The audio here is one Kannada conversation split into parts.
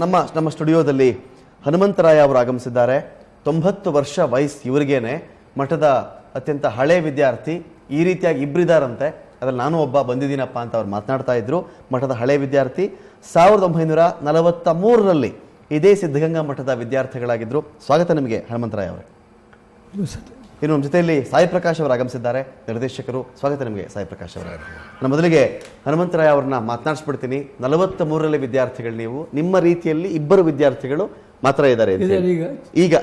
ನಮ್ಮ ಸ್ಟುಡಿಯೋದಲ್ಲಿ ಹನುಮಂತರಾಯ ಅವರು ಆಗಮಿಸಿದ್ದಾರೆ. 90 ವರ್ಷ ವಯಸ್ಸು ಇವರಿಗೇನೆ. ಮಠದ ಅತ್ಯಂತ ಹಳೆ ವಿದ್ಯಾರ್ಥಿ. ಈ ರೀತಿಯಾಗಿ ಇಬ್ಬರಿದಾರಂತೆ. ಅದ್ರಲ್ಲಿ ನಾನು ಒಬ್ಬ ಬಂದಿದ್ದೀನಪ್ಪ ಅಂತ ಅವ್ರು ಮಾತನಾಡ್ತಾ ಇದ್ರು. ಮಠದ ಹಳೆ ವಿದ್ಯಾರ್ಥಿ. 1943ರಲ್ಲಿ ಇದೇ ಸಿದ್ಧಗಂಗಾ ಮಠದ ವಿದ್ಯಾರ್ಥಿಗಳಾಗಿದ್ದರು. ಸ್ವಾಗತ ನಿಮಗೆ ಹನುಮಂತರಾಯ ಅವರೇ. ಇನ್ನು ನಮ್ಮ ಜೊತೆಯಲ್ಲಿ ಸಾಯಿ ಪ್ರಕಾಶ್ ಅವರು ಆಗಮಿಸಿದ್ದಾರೆ, ನಿರ್ದೇಶಕರು. ಸ್ವಾಗತ ನಿಮಗೆ ಸಾಯಿ ಪ್ರಕಾಶ್ ಅವರೇ. ನಾನು ಮೊದಲಿಗೆ ಹನುಮಂತರಾಯ ಅವ್ರನ್ನ ಮಾತನಾಡಿಸ್ಬಿಡ್ತೀನಿ. 43ರಲ್ಲಿ ವಿದ್ಯಾರ್ಥಿಗಳು ನೀವು. ನಿಮ್ಮ ರೀತಿಯಲ್ಲಿ ಇಬ್ಬರು ವಿದ್ಯಾರ್ಥಿಗಳು ಮಾತ್ರ ಇದ್ದಾರೆ ಈಗ.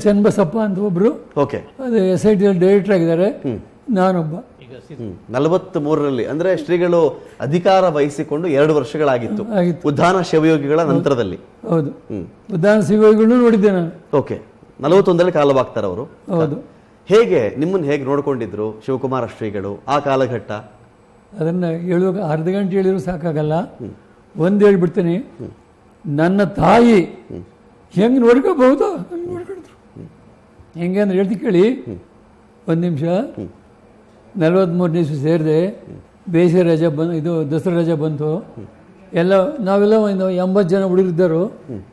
ಚನ್ನಬಸಪ್ಪ ಅಂತ ಒಬ್ರು, ಓಕೆ, ಅದೇ SIT ಡೈರೆಕ್ಟರ್ ಆಗಿದ್ದಾರೆ. ನಾನೊಬ್ಬ. 43ರಲ್ಲಿ ಅಂದ್ರೆ ಶ್ರೀಗಳು ಅಧಿಕಾರ ವಹಿಸಿಕೊಂಡು 2 ವರ್ಷಗಳಾಗಿತ್ತು, ಉದ್ಧಾನ ಶಿವಯೋಗಿಗಳ ನಂತರದಲ್ಲಿ. ಹೌದು, ಉದ್ಧಾನ ಶಿವಯೋಗಿಗಳನ್ನು ನೋಡಿದ್ದೆ ನಾನು. ಓಕೆ, 41ರಲ್ಲಿ ಕಾಲವಾಗ್ತಾರೆ ಅವರು. ಹೌದು. ಹೇಗೆ ನಿಮ್ಮನ್ನು ಹೇಗೆ ನೋಡ್ಕೊಂಡಿದ್ರು ಶಿವಕುಮಾರ ಶ್ರೀಗಳು ಆ ಕಾಲಘಟ್ಟ? ಅದನ್ನ ಹೇಳುವಾಗ ಅರ್ಧ ಗಂಟೆ ಹೇಳಿದ್ರು ಸಾಕಾಗಲ್ಲ. ಒಂದು ಹೇಳ್ಬಿಡ್ತೀನಿ, ನನ್ನ ತಾಯಿ ಹೆಂಗೆ ನೋಡ್ಕೋಬಹುದು ನೋಡ್ಕೊಂಡಿದ್ರು. ಹೆಂಗೆ ಅಂದ್ರೆ ಹೇಳ್ತಿ ಕೇಳಿ. ಒಂದು ನಿಮಿಷ. 43 ದಿವಸ ಸೇರಿದೆ. ಬೇಸಿಗೆ ರಜೆ ಬಂದು, ಇದು ದಸರಾ ರಜೆ ಬಂತು. ನಾವೆಲ್ಲ ಒಂದು 80 ಜನ ಹುಡುಗರಿದ್ದರು.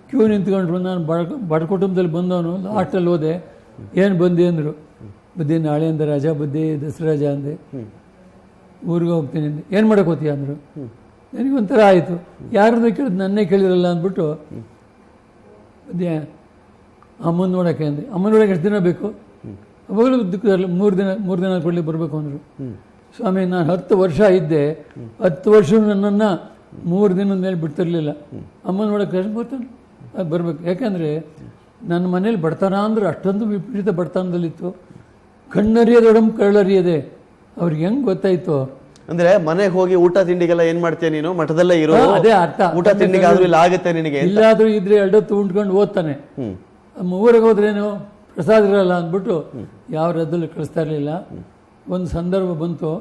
ಕ್ಯೂ ನಿಂತ್ಕೊಂಡ್ರು. ನಾನು ಬಡ ಕುಟುಂಬದಲ್ಲಿ ಬಂದವನು. ಲಾಸ್ಟಲ್ಲಿ ಹೋದೆ. ಏನು ಬಂದಿ ಅಂದರು. ಬುದ್ಧಿ ನಾಳೆಯಿಂದ ರಜಾ, ಬುದ್ಧಿ ದಸರಾ ರಜಾ ಅಂದೆ. ಊರಿಗೆ ಹೋಗ್ತೀನಿ ಅಂದೆ. ಏನು ಮಾಡಕ್ಕೆ ಹೋಗ್ತೀಯ ಅಂದರು. ನನಗೊಂಥರ ಆಯಿತು. ಯಾರನ್ನ ಕೇಳಿದ್ ನನ್ನೇ ಕೇಳಿರಲ್ಲ ಅಂದ್ಬಿಟ್ಟು ಬುದ್ಧಿ ಅಮ್ಮನ ನೋಡೋಕ್ಕೆ ಅಂದೆ. ಅಮ್ಮನ ನೋಡೋಕೆ ಎಷ್ಟು ದಿನ ಬೇಕು? ಅವಾಗಲೂ ದುಃಖದಲ್ಲಿ 3 ದಿನ ಕೊಡಲಿ ಬರಬೇಕು ಅಂದರು. ಸ್ವಾಮಿ, ನಾನು 10 ವರ್ಷ ಇದ್ದೆ. 10 ವರ್ಷ ನನ್ನನ್ನು 3 ದಿನದ ಮೇಲೆ ಬಿಡ್ತಿರ್ಲಿಲ್ಲ. ಅಮ್ಮನ ನೋಡೋಕೆ ಎಷ್ಟು ಬರ್ತಾನೆ, ಅದು ಬರಬೇಕು. ಯಾಕಂದರೆ ನನ್ನ ಮನೇಲಿ ಬಡತನ ಅಂದ್ರೆ ಅಷ್ಟೊಂದು ವಿಪರೀತ ಬಡತನದಲ್ಲಿತ್ತು. ಕಣ್ಣರಿಯದೊಡಂ ಕಳ್ಳರಿಯದೆ. ಅವ್ರಿಗೆ ಹೆಂಗೆ ಗೊತ್ತಾಯ್ತು ಅಂದ್ರೆ ಮನೆಗೆ ಹೋಗಿ ಊಟ ತಿಂಡಿಗೆಲ್ಲ ಏನ್ ಮಾಡ್ತೀಯ ನೀನು? ಮಠದಲ್ಲೇ ಇರೋ. ಅದೇ ಅರ್ಥ. ಊಟ ತಿಂಡಿಗಾದ್ರೂ ಇಲ್ಲ ಆಗುತ್ತೆ ನಿನಗೆ. ಇಲ್ಲಾದ್ರೂ ಇದ್ರೆ 2 ಹೊತ್ತು ಉಂಡ್ಕೊಂಡು ಓದ್ತಾನೆ. ಊರಿಗೆ ಹೋದ್ರೇನು ಪ್ರಸಾದ ಇರಲ್ಲ ಅಂದ್ಬಿಟ್ಟು ಯಾವ ರದ್ದಲ್ಲೂ ಕಳಿಸ್ತಾ ಇರಲಿಲ್ಲ. ಒಂದು ಸಂದರ್ಭ ಬಂತು.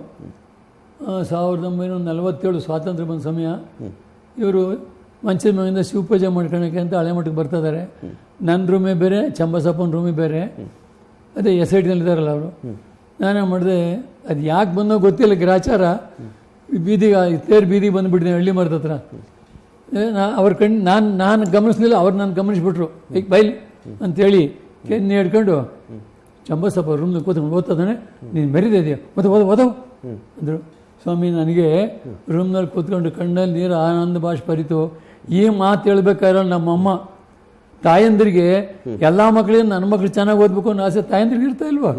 1947 ಸ್ವಾತಂತ್ರ್ಯ ಬಂದ ಸಮಯ. ಇವರು ಮಂಚದ ಮನೆಯಿಂದ ಶಿವಪೂಜೆ ಮಾಡ್ಕೊಳಕ್ಕೆ ಅಂತ ಹಳೆ ಮಠಕ್ಕೆ ಬರ್ತಾ ಇದ್ದಾರೆ. ನನ್ನ ರೂಮೇ ಬೇರೆ, ಚಂಬಸಪ್ಪನ ರೂಮೇ ಬೇರೆ. ಅದೇ SITನಲ್ಲಿದ್ದಾರಲ್ಲ ಅವರು. ನಾನೇ ಮಾಡಿದೆ, ಅದು ಯಾಕೆ ಬಂದೋ ಗೊತ್ತಿಲ್ಲ, ಗ್ರಾಚಾರ. ಬೀದಿಗೆ ತೇರು ಬೀದಿಗೆ ಬಂದುಬಿಟ್ಟಿದೆ ಹಳ್ಳಿ ಮರದ ಹತ್ರ. ಅವ್ರ ನಾನು ಗಮನಿಸ್ಲಿಲ್ಲ, ಅವ್ರು ನಾನು ಗಮನಿಸ್ಬಿಟ್ರು. ಈಗ ಬೈಲಿ ಅಂತೇಳಿ ಕೆನ್ನೆ ಹಿಡ್ಕೊಂಡು ಚಂಬಸಪ್ಪ ರೂಮ್ನ ಕೂತ್ಕೊಂಡು ಓದ್ತಾನೆ. ನೀನು ಮೆರಿದೆ ಇದೆಯಾ ಮತ್ತೆ ಓದವು ಅಂದರು. ಸ್ವಾಮಿ, ನನಗೆ ರೂಮ್ನಲ್ಲಿ ಕೂತ್ಕೊಂಡು ಕಣ್ಣಲ್ಲಿ ನೀರು ಆನಂದ ಬಾಷ್ಪ ಪರಿತು. ಈ ಮಾತು ಹೇಳ್ಬೇಕಾದ್ರೆ ನಮ್ಮಮ್ಮ ತಾಯಂದ್ರಿಗೆ ಎಲ್ಲ ಮಕ್ಕಳಿಗೆ ನನ್ನ ಮಕ್ಳು ಚೆನ್ನಾಗಿ ಓದ್ಬೇಕು ಅನ್ನೋ ಆಸೆ ತಾಯಂದ್ರಿಗೆ ಇರ್ತಾ ಇಲ್ವಾ?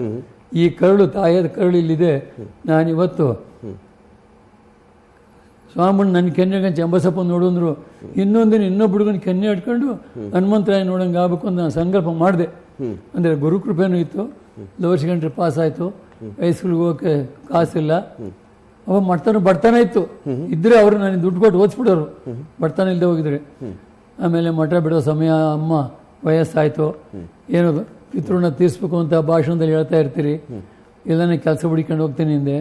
ಈ ಕರುಳು, ತಾಯಿಯದ ಕರುಳು ಇಲ್ಲಿದೆ. ನಾನಿವತ್ತು ಸ್ವಾಮಣ್ಣ ನನ್ನ ಕೆನ್ನೆ ಚಂಬಸಪ್ಪ ನೋಡಿದ್ರು. ಇನ್ನೊಂದಿನ ಇನ್ನೊಬ್ಬ ಹುಡುಗನ ಕೆನ್ನೆ ಹಿಡ್ಕೊಂಡು ಹನುಮಂತರಾಯ ನೋಡಂಗೆ ಆಗ್ಬೇಕು ಅಂತ ನಾನು ಸಂಕಲ್ಪ ಮಾಡಿದೆ. ಅಂದರೆ ಗುರುಕೃಪೆನೂ ಇತ್ತು. ಲೋವರ್ ಸೆಕೆಂಡ್ರಿ ಪಾಸ್ ಆಯಿತು. ಹೈಸ್ಕೂಲ್ಗೆ ಹೋಗೋಕ್ಕೆ ಕಾಸಿಲ್ಲ. ಅವ ಮಾಡ್ತಾನೆ ಬಡತನ ಇತ್ತು. ಇದ್ರೆ ಅವರು ನನಗೆ ದುಡ್ಡು ಕೊಟ್ಟು ಓದಿಸ್ಬಿಡೋರು, ಬಡತನ ಇಲ್ಲದೆ ಹೋಗಿದ್ರೆ. ಆಮೇಲೆ ಮಠ ಬಿಡೋ ಸಮಯ, ಅಮ್ಮ ವಯಸ್ಸಾಯಿತು. ಏನದು ಪಿತೃಣ ತೀರಿಸ್ಬೇಕು ಅಂತ ಭಾಷಣದಲ್ಲಿ ಹೇಳ್ತಾ ಇರ್ತೀರಿ. ಎಲ್ಲನೇ ಕೆಲಸ ಹುಡುಕೊಂಡು ಹೋಗ್ತೀನಿ ಹಿಂದೆ.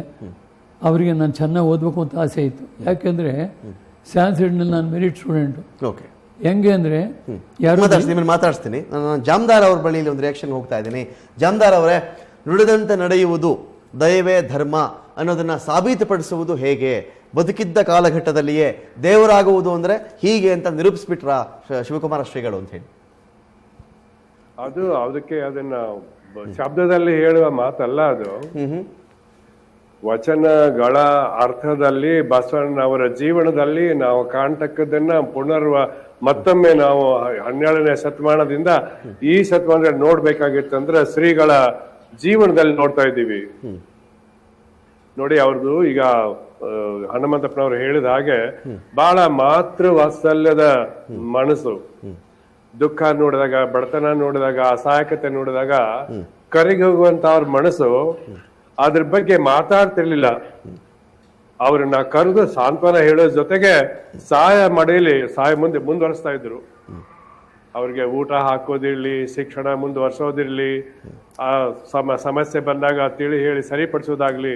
ಅವರಿಗೆ ನಾನು ಚೆನ್ನಾಗಿ ಓದಬೇಕು ಅಂತ ಆಸೆ ಇತ್ತು. ಯಾಕೆಂದರೆ ಸ್ಯಾನ್ಸಿಡ್ನಲ್ಲಿ ನಾನು ಮೆರಿಟ್ ಸ್ಟೂಡೆಂಟು. ಓಕೆ, ಹೆಂಗೆ ಅಂದರೆ ಮಾತಾಡ್ತೀನಿ. ನಾನು ಜಾಮದಾರ್ ಅವ್ರ ಬಳಿಯಲ್ಲಿ ಒಂದು ರಿಯಾಕ್ಷನ್ ಹೋಗ್ತಾ ಇದ್ದೀನಿ. ಜಾಮದಾರ್ ಅವರೇ, ನುಡಿದಂತೆ ನಡೆಯುವುದು ದಯವೇ ಧರ್ಮ ಅನ್ನೋದನ್ನ ಸಾಬೀತುಪಡಿಸುವುದು ಹೇಗೆ? ಬದುಕಿದ್ದ ಕಾಲಘಟ್ಟದಲ್ಲಿಯೇ ದೇವರಾಗುವುದು ಅಂದ್ರೆ ಹೀಗೆ ಅಂತ ನಿರೂಪಿಸ್ಬಿಟ್ರ ಶಿವಕುಮಾರ ಶ್ರೀಗಳು ಅಂತ ಹೇಳಿ. ಅದಕ್ಕೆ ಅದನ್ನ ಶಬ್ದದಲ್ಲಿ ಹೇಳುವ ಮಾತಲ್ಲ. ಅದು ವಚನಗಳ ಅರ್ಥದಲ್ಲಿ ಬಸವಣ್ಣನವರ ಜೀವನದಲ್ಲಿ ನಾವು ಕಾಣ್ತಕ್ಕದನ್ನ ಮತ್ತೊಮ್ಮೆ ನಾವು 12ನೇ ಶತಮಾನದಿಂದ ಈ ಶತಮಾನದಲ್ಲಿ ನೋಡ್ಬೇಕಾಗಿತ್ತಂದ್ರೆ ಶ್ರೀಗಳ ಜೀವನದಲ್ಲಿ ನೋಡ್ತಾ ಇದ್ದೀವಿ. ನೋಡಿ, ಅವ್ರದ್ದು ಈಗ ಹನುಮಂತಪ್ಪನವರು ಹೇಳಿದ ಹಾಗೆ ಬಹಳ ಮಾತೃ ವಾತ್ಸಲ್ಯದ ಮನಸ್ಸು. ದುಃಖ ನೋಡಿದಾಗ, ಬಡತನ ನೋಡಿದಾಗ, ಅಸಹಾಯಕತೆ ನೋಡಿದಾಗ ಕರಗಿ ಹೋಗುವಂತ ಅವ್ರ ಮನಸ್ಸು ಅದ್ರ ಬಗ್ಗೆ ಮಾತಾಡ್ತಿರ್ಲಿಲ್ಲ. ಅವ್ರನ್ನ ಕರೆದು ಸಾಂತ್ವನ ಹೇಳೋ ಜೊತೆಗೆ ಸಹಾಯ ಮುಂದುವರಿಸ್ತಾ ಇದ್ರು. ಅವ್ರಿಗೆ ಊಟ ಹಾಕೋದಿರ್ಲಿ, ಶಿಕ್ಷಣ ಮುಂದುವರ್ಸೋದಿರ್ಲಿ, ಸಮಸ್ಯೆ ಬಂದಾಗ ತಿಳಿ ಹೇಳಿ ಸರಿಪಡಿಸೋದಾಗ್ಲಿ,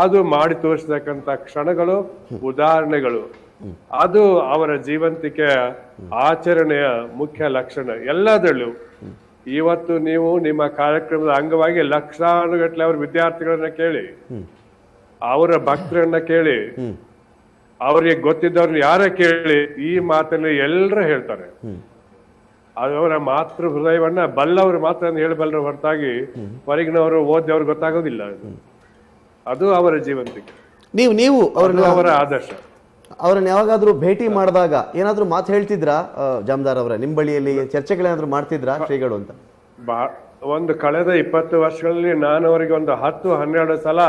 ಅದು ಮಾಡಿ ತೋರಿಸತಕ್ಕಂತ ಕ್ಷಣಗಳು, ಉದಾಹರಣೆಗಳು. ಅದು ಅವರ ಜೀವಂತಿಕೆ ಆಚರಣೆಯ ಮುಖ್ಯ ಲಕ್ಷಣ. ಎಲ್ಲದರಲ್ಲೂ ಇವತ್ತು ನೀವು ನಿಮ್ಮ ಕಾರ್ಯಕ್ರಮದ ಅಂಗವಾಗಿ ಲಕ್ಷಾನುಗಟ್ಟಲೆ ಅವ್ರ ವಿದ್ಯಾರ್ಥಿಗಳನ್ನ ಕೇಳಿ, ಅವರ ಭಕ್ತರನ್ನ ಕೇಳಿ, ಅವ್ರಿಗೆ ಗೊತ್ತಿದ್ದವ್ರನ್ನ ಯಾರೇ ಕೇಳಿ ಈ ಮಾತನ್ನ ಎಲ್ಲರೂ ಹೇಳ್ತಾರೆ. ಅವರ ಮಾತೃ ಹೃದಯವನ್ನ ಬಲ್ಲವರು ಮಾತ್ರ ಹೇಳಬಲ್ಲರು ಹೊರತಾಗಿ ಹೊರಗಿನವರು ಓದ್ದವ್ರು ಗೊತ್ತಾಗೋದಿಲ್ಲ. ಅದು ಅವರ ಜೀವಂತಿಕೆ, ನೀವು ಅವರ ಆದರ್ಶ. ಅವ್ರನ್ನ ಯಾವಾಗಾದ್ರೂ ಭೇಟಿ ಮಾಡಿದಾಗ ಏನಾದ್ರೂ ಮಾತು ಹೇಳ್ತಿದ್ರಾ ಜಾಮದಾರ್ ಅವರೇ? ನಿಮ್ ಬಳಿಯಲ್ಲಿ ಚರ್ಚೆಗಳೇನಾದ್ರೂ ಮಾಡ್ತಿದ್ರಾ ಶ್ರೀಗಳು ಅಂತ? ಒಂದು ಕಳೆದ 20 ವರ್ಷಗಳಲ್ಲಿ ನಾನು ಅವರಿಗೆ ಒಂದು 10-12 ಸಲ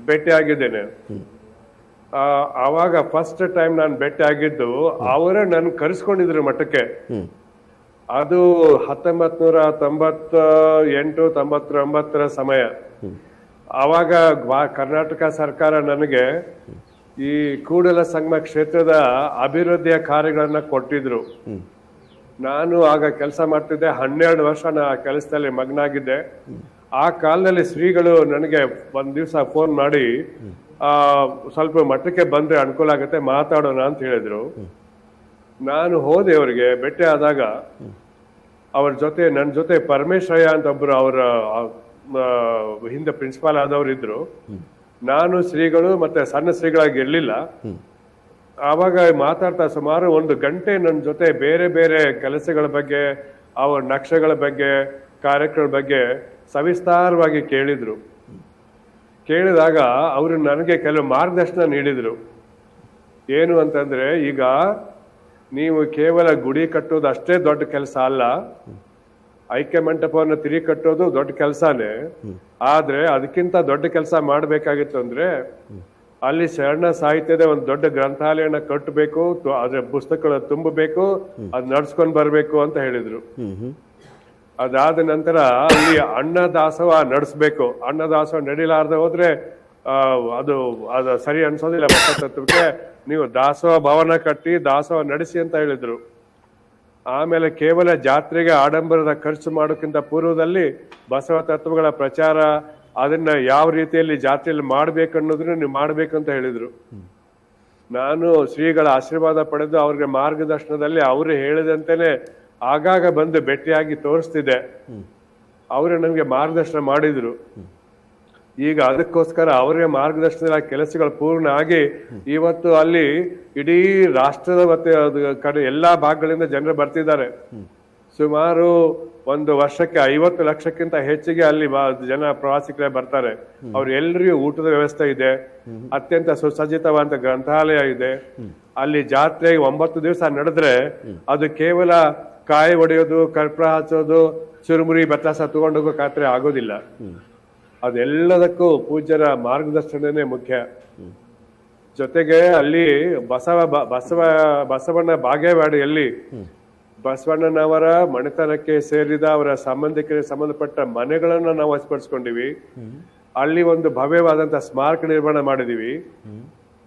ಭೇಟಿ ಆಗಿದ್ದೇನೆ. ಆವಾಗ ಫಸ್ಟ್ ಟೈಮ್ ನಾನು ಭೇಟಿ ಆಗಿದ್ದು ಅವರೇ ನನ್ ಕರೆಸ್ಕೊಂಡಿದ್ರು ಮಠಕ್ಕೆ. ಅದು 1998-99 ಸಮಯ. ಆವಾಗ ಕರ್ನಾಟಕ ಸರ್ಕಾರ ನನಗೆ ಈ ಕೂಡಲ ಸಂಗಮ ಕ್ಷೇತ್ರದ ಅಭಿವೃದ್ಧಿಯ ಕಾರ್ಯಗಳನ್ನ ಕೊಟ್ಟಿದ್ರು. ನಾನು ಆಗ ಕೆಲಸ ಮಾಡ್ತಿದ್ದೆ, 12 ವರ್ಷ ನಾ ಕೆಲಸದಲ್ಲಿ ಮಗ್ನಾಗಿದ್ದೆ. ಆ ಕಾಲದಲ್ಲಿ ಶ್ರೀಗಳು ನನಗೆ ಒಂದ್ ದಿವಸ ಫೋನ್ ಮಾಡಿ ಸ್ವಲ್ಪ ಮಠಕ್ಕೆ ಬಂದ್ರೆ ಅನುಕೂಲ ಆಗುತ್ತೆ, ಮಾತಾಡೋಣ ಅಂತ ಹೇಳಿದ್ರು. ನಾನು ಹೋದೆ, ಅವರಿಗೆ ಭೇಟಿ ಆದಾಗ ಅವ್ರ ಜೊತೆ ನನ್ನ ಜೊತೆ ಪರಮೇಶ್ವರಯ್ಯ ಅಂತ ಒಬ್ರು ಅವರ ಹಿಂದೆ ಪ್ರಿನ್ಸಿಪಾಲ್ ಆದವ್ರು ಇದ್ರು. ನಾನು ಶ್ರೀಗಳು ಮತ್ತೆ ಸಣ್ಣ ಶ್ರೀಗಳಾಗಿ ಇರ್ಲಿಲ್ಲ. ಆವಾಗ ಮಾತಾಡ್ತಾ ಸುಮಾರು 1 ಗಂಟೆ ನನ್ನ ಜೊತೆ ಬೇರೆ ಬೇರೆ ಕೆಲಸಗಳ ಬಗ್ಗೆ, ಅವರ ನಕ್ಷೆಗಳ ಬಗ್ಗೆ, ಕಾರ್ಯಕ್ರಮದ ಬಗ್ಗೆ ಸವಿಸ್ತಾರವಾಗಿ ಕೇಳಿದ್ರು. ಕೇಳಿದಾಗ ಅವರು ನನಗೆ ಕೆಲವು ಮಾರ್ಗದರ್ಶನ ನೀಡಿದ್ರು. ಏನು ಅಂತಂದ್ರೆ, ಈಗ ನೀವು ಕೇವಲ ಗುಡಿ ಕಟ್ಟೋದು ಅಷ್ಟೇ ದೊಡ್ಡ ಕೆಲಸ ಅಲ್ಲ, ಐಕ್ಯ ಮಂಟಪವನ್ನು ತಿರುಗಿ ಕಟ್ಟೋದು ದೊಡ್ಡ ಕೆಲಸನೇ. ಆದ್ರೆ ಅದಕ್ಕಿಂತ ದೊಡ್ಡ ಕೆಲಸ ಮಾಡ್ಬೇಕಾಗಿತ್ತು ಅಂದ್ರೆ ಅಲ್ಲಿ ಶರಣ ಸಾಹಿತ್ಯದ ಒಂದು ದೊಡ್ಡ ಗ್ರಂಥಾಲಯನ ಕಟ್ಟಬೇಕು, ಅದ್ರ ಪುಸ್ತಕಗಳ ತುಂಬಬೇಕು, ಅದ್ ನಡ್ಸ್ಕೊಂಡ್ ಬರ್ಬೇಕು ಅಂತ ಹೇಳಿದ್ರು. ಅದಾದ ನಂತರ ಅಲ್ಲಿ ಅನ್ನದಾಸೋಹ ನಡೆಸ್ಬೇಕು. ಅನ್ನದಾಸೋಹ ನಡೀಲಾರ್ದೆ ಹೋದ್ರೆ ಅದು ಸರಿ ಅನ್ಸೋದಿಲ್ಲ ತತ್ವಕ್ಕೆ. ನೀವು ದಾಸೋಹ ಭವನ ಕಟ್ಟಿ ದಾಸೋಹ ನಡೆಸಿ ಅಂತ ಹೇಳಿದ್ರು. ಆಮೇಲೆ ಕೇವಲ ಜಾತ್ರೆಗೆ ಆಡಂಬರದ ಖರ್ಚು ಮಾಡೋಕ್ಕಿಂತ ಪೂರ್ವದಲ್ಲಿ ಬಸವ ತತ್ವಗಳ ಪ್ರಚಾರ, ಅದನ್ನ ಯಾವ ರೀತಿಯಲ್ಲಿ ಜಾತ್ರೆಯಲ್ಲಿ ಮಾಡ್ಬೇಕು ಅನ್ನೋದನ್ನ ನೀವು ಮಾಡ್ಬೇಕು ಅಂತ ಹೇಳಿದ್ರು. ನಾನು ಶ್ರೀಗಳ ಆಶೀರ್ವಾದ ಪಡೆದು ಅವ್ರಿಗೆ ಮಾರ್ಗದರ್ಶನದಲ್ಲಿ ಅವರು ಹೇಳಿದಂತೆನೆ ಆಗಾಗ ಬಂದು ಭೇಟಿಯಾಗಿ ತೋರಿಸ್ತಿದ್ದೆ. ಅವರೇ ನನಗೆ ಮಾರ್ಗದರ್ಶನ ಮಾಡಿದ್ರು. ಈಗ ಅದಕ್ಕೋಸ್ಕರ ಅವರೇ ಮಾರ್ಗದರ್ಶನದ ಕೆಲಸಗಳು ಪೂರ್ಣ ಆಗಿ ಇವತ್ತು ಅಲ್ಲಿ ಇಡೀ ರಾಷ್ಟ್ರದ ಮತ್ತೆ ಕಡೆ ಎಲ್ಲಾ ಭಾಗಗಳಿಂದ ಜನರು ಬರ್ತಿದ್ದಾರೆ. ಸುಮಾರು ಒಂದು ವರ್ಷಕ್ಕೆ 50 ಲಕ್ಷಕ್ಕಿಂತ ಹೆಚ್ಚಿಗೆ ಅಲ್ಲಿ ಜನ ಪ್ರವಾಸಿಗರೇ ಬರ್ತಾರೆ. ಅವ್ರೆಲ್ಲರಿಗೂ ಊಟದ ವ್ಯವಸ್ಥೆ ಇದೆ, ಅತ್ಯಂತ ಸುಸಜ್ಜಿತವಾದ ಗ್ರಂಥಾಲಯ ಇದೆ. ಅಲ್ಲಿ ಜಾತ್ರೆ 9 ದಿವಸ ನಡೆದ್ರೆ ಅದು ಕೇವಲ ಕಾಯಿ ಹೊಡೆಯೋದು, ಕರ್ಪೂರ ಹಚ್ಚೋದು, ಚುರುಮುರಿ ಬತ್ತಾಸ ತಗೊಂಡೋಗೋ ಖಾತ್ರಿ ಆಗೋದಿಲ್ಲ. ಅದೆಲ್ಲದಕ್ಕೂ ಪೂಜ್ಯರ ಮಾರ್ಗದರ್ಶನನೇ ಮುಖ್ಯ. ಜೊತೆಗೆ ಅಲ್ಲಿ ಬಸವಣ್ಣ ಬಾಗೇವಾಡಿಯಲ್ಲಿ ಬಸವಣ್ಣನವರ ಮನೆತನಕ್ಕೆ ಸೇರಿದ ಅವರ ಸಂಬಂಧಿಕರಿಗೆ ಸಂಬಂಧಪಟ್ಟ ಮನೆಗಳನ್ನ ನಾವು ವಶಪಡಿಸ್ಕೊಂಡಿವಿ. ಅಲ್ಲಿ ಒಂದು ಭವ್ಯವಾದಂತ ಸ್ಮಾರಕ ನಿರ್ಮಾಣ ಮಾಡಿದೀವಿ.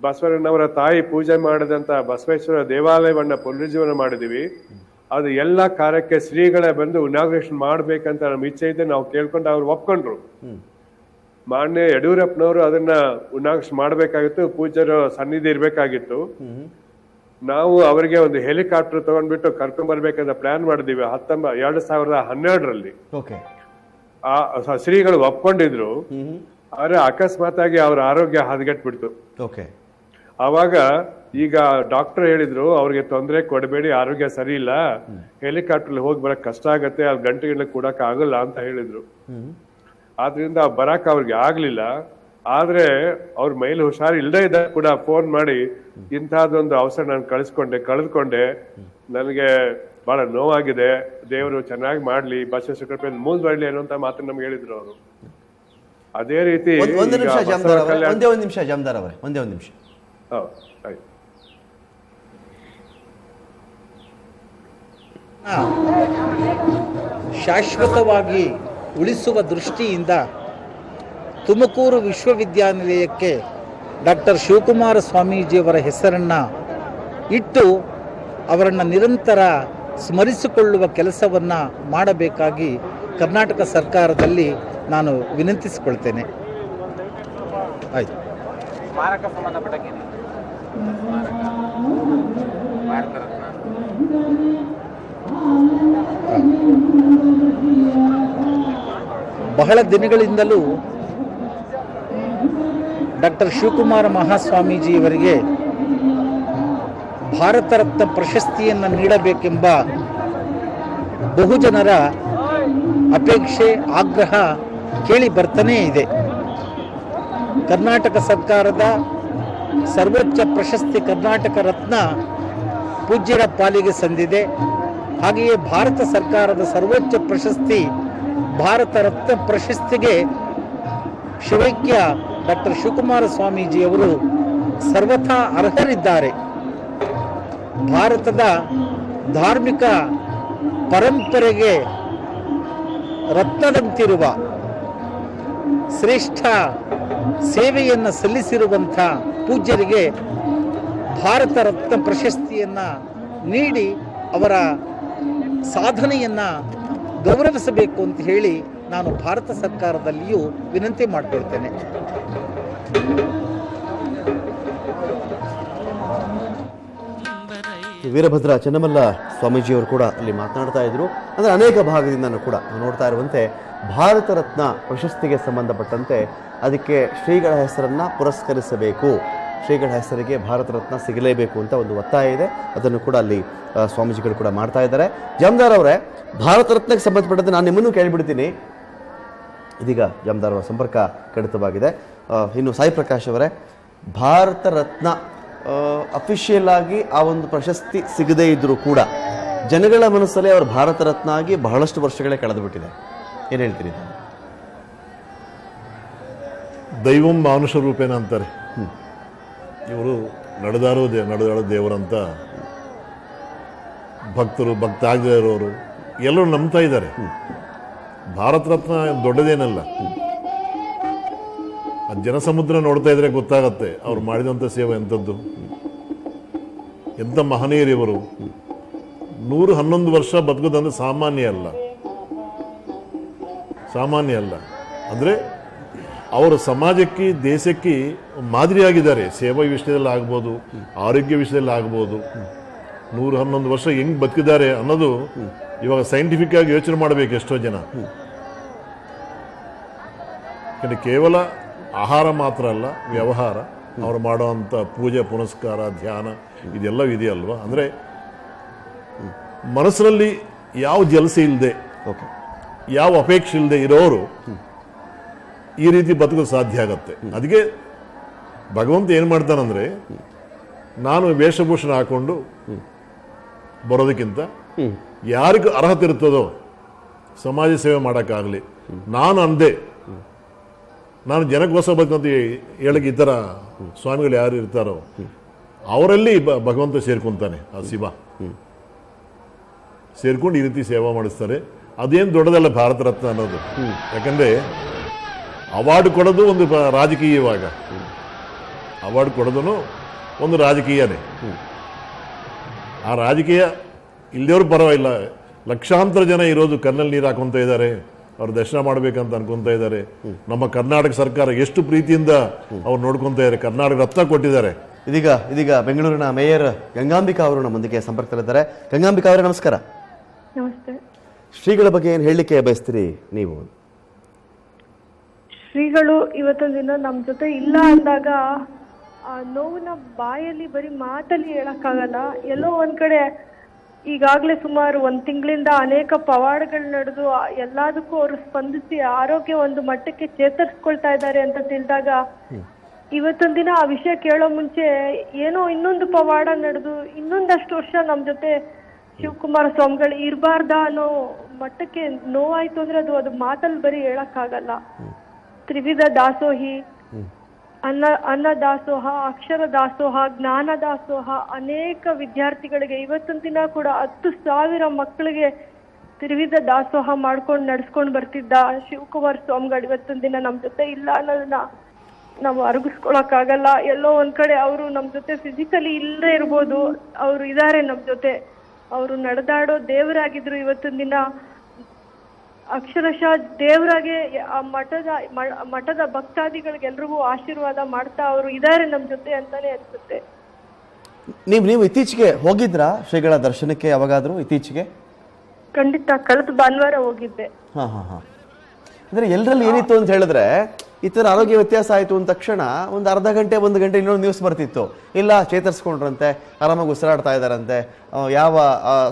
ಬಸವಣ್ಣನವರ ತಾಯಿ ಪೂಜೆ ಮಾಡಿದಂತ ಬಸವೇಶ್ವರ ದೇವಾಲಯವನ್ನ ಪುನರುಜ್ಜೀವನ ಮಾಡಿದೀವಿ. ಅದು ಎಲ್ಲ ಕಾರ್ಯಕ್ಕೆ ಶ್ರೀಗಳೇ ಬಂದು ಇನಾಗ್ರೇಷನ್ ಮಾಡ್ಬೇಕಂತ ನಮ್ಮ ಇಚ್ಛೆ ಇದೆ. ನಾವು ಕೇಳ್ಕೊಂಡು ಅವ್ರು ಒಪ್ಕೊಂಡ್ರು. ಮಾನ್ಯ ಯಡಿಯೂರಪ್ಪನವರು ಅದನ್ನ ಇನಾಗ್ರೇಷನ್ ಮಾಡ್ಬೇಕಾಗಿತ್ತು, ಪೂಜ್ಯರ ಸನ್ನಿಧಿ ಇರ್ಬೇಕಾಗಿತ್ತು. ನಾವು ಅವರಿಗೆ ಒಂದು ಹೆಲಿಕಾಪ್ಟರ್ ತಗೊಂಡ್ಬಿಟ್ಟು ಕರ್ಕೊಂಡ್ ಬರ್ಬೇಕಂತ ಪ್ಲಾನ್ ಮಾಡಿದೀವಿ 2012ರಲ್ಲಿ. ಶ್ರೀಗಳು ಒಪ್ಕೊಂಡಿದ್ರು. ಆದ್ರೆ ಅಕಸ್ಮಾತ್ ಆಗಿ ಅವ್ರ ಆರೋಗ್ಯ ಹದಗೆಟ್ಬಿಡ್ತು. ಅವಾಗ ಈಗ ಡಾಕ್ಟರ್ ಹೇಳಿದ್ರು, ಅವ್ರಿಗೆ ತೊಂದರೆ ಕೊಡಬೇಡಿ, ಆರೋಗ್ಯ ಸರಿ ಇಲ್ಲ, ಹೆಲಿಕಾಪ್ಟರ್ ಹೋಗಿ ಬರಕ್ ಕಷ್ಟ ಆಗತ್ತೆ, ಅಲ್ಲಿ ಗಂಟೆಗಳ ಕೂಡಕ್ ಆಗಲ್ಲ ಅಂತ ಹೇಳಿದ್ರು. ಆದ್ರಿಂದ ಬರಕ್ ಅವ್ರಿಗೆ ಆಗ್ಲಿಲ್ಲ. ಆದ್ರೆ ಅವ್ರ ಮೈಲಿ ಹುಷಾರು ಇಲ್ಲದೆ ಇದ್ದ ಕೂಡ ಫೋನ್ ಮಾಡಿ ಇಂತಹದೊಂದು ಅವಸರ ನಾನು ಕಳೆದುಕೊಂಡೆ, ನನಗೆ ಬಹಳ ನೋವಾಗಿದೆ, ದೇವರು ಚೆನ್ನಾಗಿ ಮಾಡ್ಲಿ, ಬಸವೇಶ್ವರ ಕೃಪೆ ಮುಂದುವರಲಿ ಅನ್ನುವಂತ ಮಾತನ್ನ ನಮ್ಗೆ ಹೇಳಿದ್ರು ಅವರು. ಅದೇ ರೀತಿ ಒಂದೇ ನಿಮಿಷ ಜಾಮದಾರ್ ಅವರೇ, ಒಂದೇ ಒಂದು ನಿಮಿಷ. ಶಾಶ್ವತವಾಗಿ ಉಳಿಸುವ ದೃಷ್ಟಿಯಿಂದ ತುಮಕೂರು ವಿಶ್ವವಿದ್ಯಾನಿಲಯಕ್ಕೆ ಡಾಕ್ಟರ್ ಶಿವಕುಮಾರ ಸ್ವಾಮೀಜಿಯವರ ಹೆಸರನ್ನು ಇಟ್ಟು ಅವರನ್ನು ನಿರಂತರ ಸ್ಮರಿಸಿಕೊಳ್ಳುವ ಕೆಲಸವನ್ನು ಮಾಡಬೇಕಾಗಿ ಕರ್ನಾಟಕ ಸರ್ಕಾರದಲ್ಲಿ ನಾನು ವಿನಂತಿಸಿಕೊಳ್ತೇನೆ. ಆಯಿತು. ಬಹಳ ದಿನಗಳಿಂದಲೂ ಡಾಕ್ಟರ್ ಶಿವಕುಮಾರ ಮಹಾಸ್ವಾಮೀಜಿಯವರಿಗೆ ಭಾರತ ರತ್ನ ಪ್ರಶಸ್ತಿಯನ್ನು ನೀಡಬೇಕೆಂಬ ಬಹುಜನರ ಅಪೇಕ್ಷೆ ಆಗ್ರಹ ಕೇಳಿ ಬರ್ತಾನೇ ಇದೆ. ಕರ್ನಾಟಕ ಸರ್ಕಾರದ ಸರ್ವೋಚ್ಚ ಪ್ರಶಸ್ತಿ ಕರ್ನಾಟಕ ರತ್ನ ಪೂಜ್ಯರ ಪಾಲಿಗೆ ಸಂದಿದೆ. ಹಾಗೆಯೇ ಭಾರತ ಸರ್ಕಾರದ ಸರ್ವೋಚ್ಚ ಪ್ರಶಸ್ತಿ ಭಾರತ ರತ್ನ ಪ್ರಶಸ್ತಿಗೆ ಶಿವೈಕ್ಯ ಡಾಕ್ಟರ್ ಶಿವಕುಮಾರ ಸ್ವಾಮೀಜಿಯವರು ಸರ್ವಥಾ ಅರ್ಹರಿದ್ದಾರೆ. ಭಾರತದ ಧಾರ್ಮಿಕ ಪರಂಪರೆಗೆ ರತ್ನದಂತಿರುವ ಶ್ರೇಷ್ಠ ಸೇವೆಯನ್ನು ಸಲ್ಲಿಸಿರುವಂಥ ಪೂಜ್ಯರಿಗೆ ಭಾರತ ರತ್ನ ಪ್ರಶಸ್ತಿಯನ್ನು ನೀಡಿ ಅವರ ಸಾಧನೆಯನ್ನು ಗೌರವಿಸಬೇಕು ಅಂತ ಹೇಳಿ ನಾನು ಭಾರತ ಸರ್ಕಾರದಲ್ಲಿಯೂ ವಿನಂತಿ ಮಾಡಿಕೊಳ್ತೇನೆ. ವೀರಭದ್ರ ಚನ್ನಮಲ್ಲ ಸ್ವಾಮೀಜಿಯವರು ಕೂಡ ಅಲ್ಲಿ ಮಾತನಾಡ್ತಾ ಇದ್ರು. ಅಂದರೆ ಅನೇಕ ಭಾಗದಿಂದ ಕೂಡ ನಾವು ನೋಡ್ತಾ ಇರುವಂತೆ ಭಾರತ ರತ್ನ ಪ್ರಶಸ್ತಿಗೆ ಸಂಬಂಧಪಟ್ಟಂತೆ ಅದಕ್ಕೆ ಶ್ರೀಗಳ ಹೆಸರನ್ನು ಪುರಸ್ಕರಿಸಬೇಕು, ಶ್ರೀಗಳ ಹೆಸರಿಗೆ ಭಾರತ ರತ್ನ ಸಿಗಲೇಬೇಕು ಅಂತ ಒಂದು ಒತ್ತಾಯ ಇದೆ. ಅದನ್ನು ಕೂಡ ಅಲ್ಲಿ ಸ್ವಾಮೀಜಿಗಳು ಕೂಡ ಮಾಡ್ತಾ ಇದ್ದಾರೆ. ಜಾಮದಾರ್ ಅವರೇ, ಭಾರತ ರತ್ನಕ್ಕೆ ಸಂಬಂಧಪಟ್ಟಂತೆ ನಾನು ನಿಮ್ಮನ್ನು ಕೇಳಿಬಿಡ್ತೀನಿ. ಇದೀಗ ಜಾಮದಾರ್ ಅವರ ಸಂಪರ್ಕ ಕಡಿತವಾಗಿದೆ. ಇನ್ನು ಸಾಯಿ ಪ್ರಕಾಶ್ ಅವರೇ, ಭಾರತ ರತ್ನ ಅಫಿಷಿಯಲ್ ಆಗಿ ಆ ಒಂದು ಪ್ರಶಸ್ತಿ ಸಿಗದೇ ಇದ್ದರೂ ಕೂಡ ಜನಗಳ ಮನಸ್ಸಲ್ಲಿ ಅವರು ಭಾರತ ರತ್ನ ಆಗಿ ಬಹಳಷ್ಟು ವರ್ಷಗಳೇ ಕಳೆದು ಬಿಟ್ಟಿದೆ. ಏನು ಹೇಳ್ತೀರಿ? ದೈವಂ ಮಾನುಷ ರೂಪೇಣ ಅಂತಾರೆ. ಇವರು ನಡೆದಾಡೋ ದೇವರಂತ ಭಕ್ತರು, ಭಕ್ತಾಗದೇ ಇರೋರು ಎಲ್ಲರೂ ನಂಬ್ತಾ ಇದ್ದಾರೆ. ಭಾರತ ರತ್ನ ದೊಡ್ಡದೇನಲ್ಲ. ಆ ಜನಸಮುದ್ರ ನೋಡ್ತಾ ಇದ್ರೆ ಗೊತ್ತಾಗತ್ತೆ ಅವ್ರು ಮಾಡಿದಂಥ ಸೇವೆ ಎಂಥದ್ದು, ಎಂಥ ಮಹನೀಯರಿವರು. 111 ವರ್ಷ ಬದುಕೋದಂದ್ರೆ ಸಾಮಾನ್ಯ ಅಲ್ಲ. ಅಂದರೆ ಅವರು ಸಮಾಜಕ್ಕೆ, ದೇಶಕ್ಕೆ ಮಾದರಿಯಾಗಿದ್ದಾರೆ. ಸೇವಾ ವಿಷಯದಲ್ಲಿ ಆಗ್ಬೋದು, ಆರೋಗ್ಯ ವಿಷಯದಲ್ಲಿ ಆಗ್ಬೋದು. 111 ವರ್ಷ ಹೆಂಗೆ ಬದುಕಿದ್ದಾರೆ ಅನ್ನೋದು ಇವಾಗ ಸೈಂಟಿಫಿಕ್ ಆಗಿ ಯೋಚನೆ ಮಾಡಬೇಕು ಎಷ್ಟೋ ಜನ. ಯಾಕಂದರೆ ಕೇವಲ ಆಹಾರ ಮಾತ್ರ ಅಲ್ಲ, ವ್ಯವಹಾರ, ಅವರು ಮಾಡುವಂಥ ಪೂಜೆ ಪುನಸ್ಕಾರ, ಧ್ಯಾನ ಇದೆಲ್ಲ ಇದೆಯಲ್ವಾ. ಅಂದರೆ ಮನಸ್ಸಿನಲ್ಲಿ ಯಾವ ಜಲಸೆ ಇಲ್ಲದೆ, ಯಾವ ಅಪೇಕ್ಷೆ ಇಲ್ಲದೆ ಇರೋರು ಈ ರೀತಿ ಬದುಕೋದು ಸಾಧ್ಯ ಆಗತ್ತೆ. ಅದಕ್ಕೆ ಭಗವಂತ ಏನು ಮಾಡ್ತಾನಂದ್ರೆ, ನಾನು ವೇಷಭೂಷಣ ಹಾಕೊಂಡು ಬರೋದಕ್ಕಿಂತ ಯಾರಿಗೂ ಅರ್ಹತೆ ಇರ್ತದೋ ಸಮಾಜ ಸೇವೆ ಮಾಡೋಕ್ಕಾಗಲಿ, ನಾನು ಅಂದೆ, ನಾನು ಜನಕ್ಕೋಸ್ಕರ ಬದುಕಂತ ಹೇಳಕ್ಕೆ ಈ ಥರ ಸ್ವಾಮಿಗಳು ಯಾರು ಇರ್ತಾರೋ ಅವರಲ್ಲಿ ಭಗವಂತ ಸೇರ್ಕೊಂತಾನೆ. ಆ ಶಿವ ಸೇರ್ಕೊಂಡು ಈ ರೀತಿ ಸೇವಾ ಮಾಡಿಸ್ತಾರೆ. ಅದೇನು ದೊಡ್ಡದಲ್ಲ ಭಾರತ ರತ್ನ ಅನ್ನೋದು. ಯಾಕಂದರೆ ಅವಾರ್ಡ್ ಕೊಡೋದು ಒಂದು ರಾಜಕೀಯ. ಇವಾಗ ಅವಾರ್ಡ್ ಕೊಡೋದು ಒಂದು ರಾಜಕೀಯನೇ. ಆ ರಾಜಕೀಯ ಇಲ್ಲಿಯವ್ರು ಪರವಾಗಿಲ್ಲ. ಲಕ್ಷಾಂತರ ಜನ ಇರೋದು ಕಣ್ಣಲ್ಲಿ ನೀರು ಹಾಕೊತಾ ಇದ್ದಾರೆ, ಅವ್ರು ದರ್ಶನ ಮಾಡಬೇಕಂತ ಅನ್ಕೊಂತ ಇದ್ದಾರೆ. ನಮ್ಮ ಕರ್ನಾಟಕ ಸರ್ಕಾರ ಎಷ್ಟು ಪ್ರೀತಿಯಿಂದ ಅವ್ರು ನೋಡ್ಕೊತಾ ಇದ್ದಾರೆ, ಕರ್ನಾಟಕ ರತ್ನ ಕೊಟ್ಟಿದ್ದಾರೆ. ಇದೀಗ ಬೆಂಗಳೂರಿನ ಮೇಯರ್ ಗಂಗಾಂಬಿಕಾ ಅವರು ನಮ್ಮೊಂದಿಗೆ ಸಂಪರ್ಕದಲ್ಲಿದ್ದಾರೆ. ಗಂಗಾಂಬಿಕಾ ಅವರೇ ನಮಸ್ಕಾರ. ನಮಸ್ತೆ. ಶ್ರೀಗಳ ಬಗ್ಗೆ ಏನು ಹೇಳಲಿಕ್ಕೆ ಬಯಸ್ತೀರಿ ನೀವು? ಶ್ರೀಗಳು ಇವತ್ತೊಂದು ದಿನ ನಮ್ಮ ಜೊತೆ ಇಲ್ಲ ಅಂದಾಗ ಆ ನೋವನ್ನ ಬಾಯಲ್ಲಿ ಬರೀ ಮಾತಲ್ಲಿ ಹೇಳಕ್ಕಾಗಲ್ಲ. ಎಲ್ಲೋ ಒಂದ್ ಕಡೆ ಈಗಾಗಲೇ ಸುಮಾರು 1 ತಿಂಗಳಿಂದ ಅನೇಕ ಪವಾಡಗಳು ನಡೆದು ಎಲ್ಲದಕ್ಕೂ ಅವರು ಸ್ಪಂದಿಸಿ ಆರೋಗ್ಯ ಒಂದು ಮಟ್ಟಕ್ಕೆ ಚೇತರಿಸ್ಕೊಳ್ತಾ ಇದ್ದಾರೆ ಅಂತ ತಿಳಿದಾಗ ಇವತ್ತೊಂದು ದಿನ ಆ ವಿಷಯ ಕೇಳೋ ಮುಂಚೆ ಏನೋ ಇನ್ನೊಂದು ಪವಾಡ ನಡೆದು ಇನ್ನೊಂದಷ್ಟು ವರ್ಷ ನಮ್ಮ ಜೊತೆ ಶಿವಕುಮಾರ ಸ್ವಾಮಿಗಳು ಇರಬಾರ್ದ ಅನ್ನೋ ಮಟ್ಟಕ್ಕೆ ನೋವಾಯ್ತು ಅಂದ್ರೆ ಅದು ಮಾತಲ್ಲಿ ಬರೀ ಹೇಳಕ್ಕಾಗಲ್ಲ. ತ್ರಿವಿಧ ದಾಸೋಹಿ, ಅನ್ನ ದಾಸೋಹ, ಅಕ್ಷರ ದಾಸೋಹ, ಜ್ಞಾನ ದಾಸೋಹ, ಅನೇಕ ವಿದ್ಯಾರ್ಥಿಗಳಿಗೆ ಇವತ್ತೊಂದು ದಿನ ಕೂಡ 10,000 ಮಕ್ಕಳಿಗೆ ತ್ರಿವಿಧ ದಾಸೋಹ ಮಾಡ್ಕೊಂಡು ನಡ್ಸ್ಕೊಂಡು ಬರ್ತಿದ್ದ ಶಿವಕುಮಾರ ಸ್ವಾಮಿಗಳು ಇವತ್ತೊಂದು ದಿನ ನಮ್ಮ ಜೊತೆ ಇಲ್ಲ ಅನ್ನೋದನ್ನ ನಾವು ಅರಗಿಸ್ಕೊಳಕ್ಕಾಗಲ್ಲ. ಎಲ್ಲೋ ಒಂದ್ ಕಡೆ ಅವರು ನಮ್ಮ ಜೊತೆ ಫಿಸಿಕಲಿ ಇಲ್ಲದೆ ಇರ್ಬೋದು, ಅವರು ಇದಾರೆ ನಮ್ಮ ಜೊತೆ. ಅವರು ನಡೆದಾಡೋ ದೇವರಾಗಿದ್ರು. ಇವತ್ತೊಂದು ದಿನ ಅಕ್ಷರಶಃ ದೇವರಾಗೆ ಆ ಮಠದ ಭಕ್ತಾದಿಗಳಿಗೆಲ್ರಿಗೂ ಆಶೀರ್ವಾದ ಮಾಡ್ತಾ ಅವರು ಇದಾರೆ ನಮ್ಮ ಜೊತೆ ಅಂತಾನೆ ಅನ್ಸುತ್ತೆ. ನೀವು ಇತ್ತೀಚೆಗೆ ಹೋಗಿದ್ರಾ ಶ್ರೀಗಳ ದರ್ಶನಕ್ಕೆ ಯಾವಾಗಾದ್ರೂ? ಇತ್ತೀಚೆಗೆ ಖಂಡಿತ ಕಳೆದ ಭಾನುವಾರ ಹೋಗಿದ್ದೆ. ಅಂದ್ರೆ ಎಲ್ಲರಲ್ಲಿ ಏನಿತ್ತು ಅಂತ ಹೇಳಿದ್ರೆ, ಈ ಥರ ಆರೋಗ್ಯ ವ್ಯತ್ಯಾಸ ಆಯಿತು ಅಂದ ತಕ್ಷಣ ಒಂದು ಅರ್ಧ ಗಂಟೆ 1 ಗಂಟೆ ಇನ್ನೊಂದು ನ್ಯೂಸ್ ಬರ್ತಿತ್ತು, ಇಲ್ಲ ಚೇತರಿಸ್ಕೊಂಡ್ರಂತೆ, ಆರಾಮಾಗಿ ಉಸಿರಾಡ್ತಾ ಇದ್ದಾರಂತೆ, ಯಾವ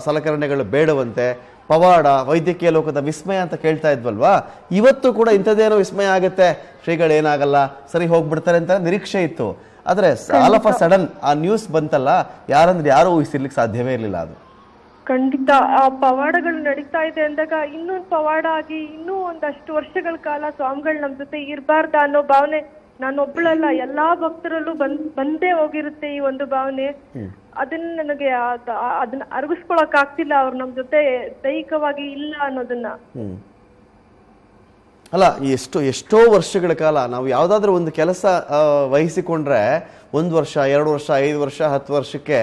ಸಲಕರಣೆಗಳು ಬೇಡವಂತೆ, ಪವಾಡ, ವೈದ್ಯಕೀಯ ಲೋಕದ ವಿಸ್ಮಯ ಅಂತ ಕೇಳ್ತಾ ಇದ್ವಲ್ವಾ. ಇವತ್ತು ಕೂಡ ಇಂಥದ್ದೇನೋ ವಿಸ್ಮಯ ಆಗುತ್ತೆ, ಶ್ರೀಗಳು ಏನಾಗಲ್ಲ, ಸರಿ ಹೋಗ್ಬಿಡ್ತಾರೆ ಅಂತ ನಿರೀಕ್ಷೆ ಇತ್ತು. ಆದರೆ ಆಲ್ ಆಫ್ ಅ ಸಡನ್ ಆ ನ್ಯೂಸ್ ಬಂತಲ್ಲ, ಯಾರು ಊಹಿಸಿರ್ಲಿಕ್ಕೆ ಸಾಧ್ಯವೇ ಇರಲಿಲ್ಲ. ಅದು ಖಂಡಿತ ಆ ಪವಾಡಗಳು ನಡೀತಾ ಇದೆ ಅಂದಾಗ ಇನ್ನೊಂದು ಪವಾಡ ಆಗಿ ಇನ್ನೂ ಒಂದಷ್ಟು ವರ್ಷಗಳ ಕಾಲ ಸ್ವಾಮಿಗಳು ನಮ್ ಜೊತೆ ಇರಬಾರ್ದ ಅನ್ನೋ ಭಾವನೆ ನಾನೊಬ್ಳಲ್ಲ, ಎಲ್ಲಾ ಭಕ್ತರಲ್ಲೂ ಬಂದೇ ಹೋಗಿರುತ್ತೆ ಈ ಒಂದು ಭಾವನೆ. ಅದನ್ನ ನನಗೆ ಅದನ್ನ ಅರಗಿಸ್ಕೊಳಕ್ ಆಗ್ತಿಲ್ಲ, ಅವ್ರು ನಮ್ ಜೊತೆ ದೈಹಿಕವಾಗಿ ಇಲ್ಲ ಅನ್ನೋದನ್ನ. ಅಲ್ಲ, ಎಷ್ಟೋ ವರ್ಷಗಳ ಕಾಲ ನಾವು ಯಾವುದಾದ್ರೂ ಒಂದು ಕೆಲಸ ವಹಿಸಿಕೊಂಡ್ರೆ 1 ವರ್ಷ 2 ವರ್ಷ 5 ವರ್ಷ 10 ವರ್ಷಕ್ಕೆ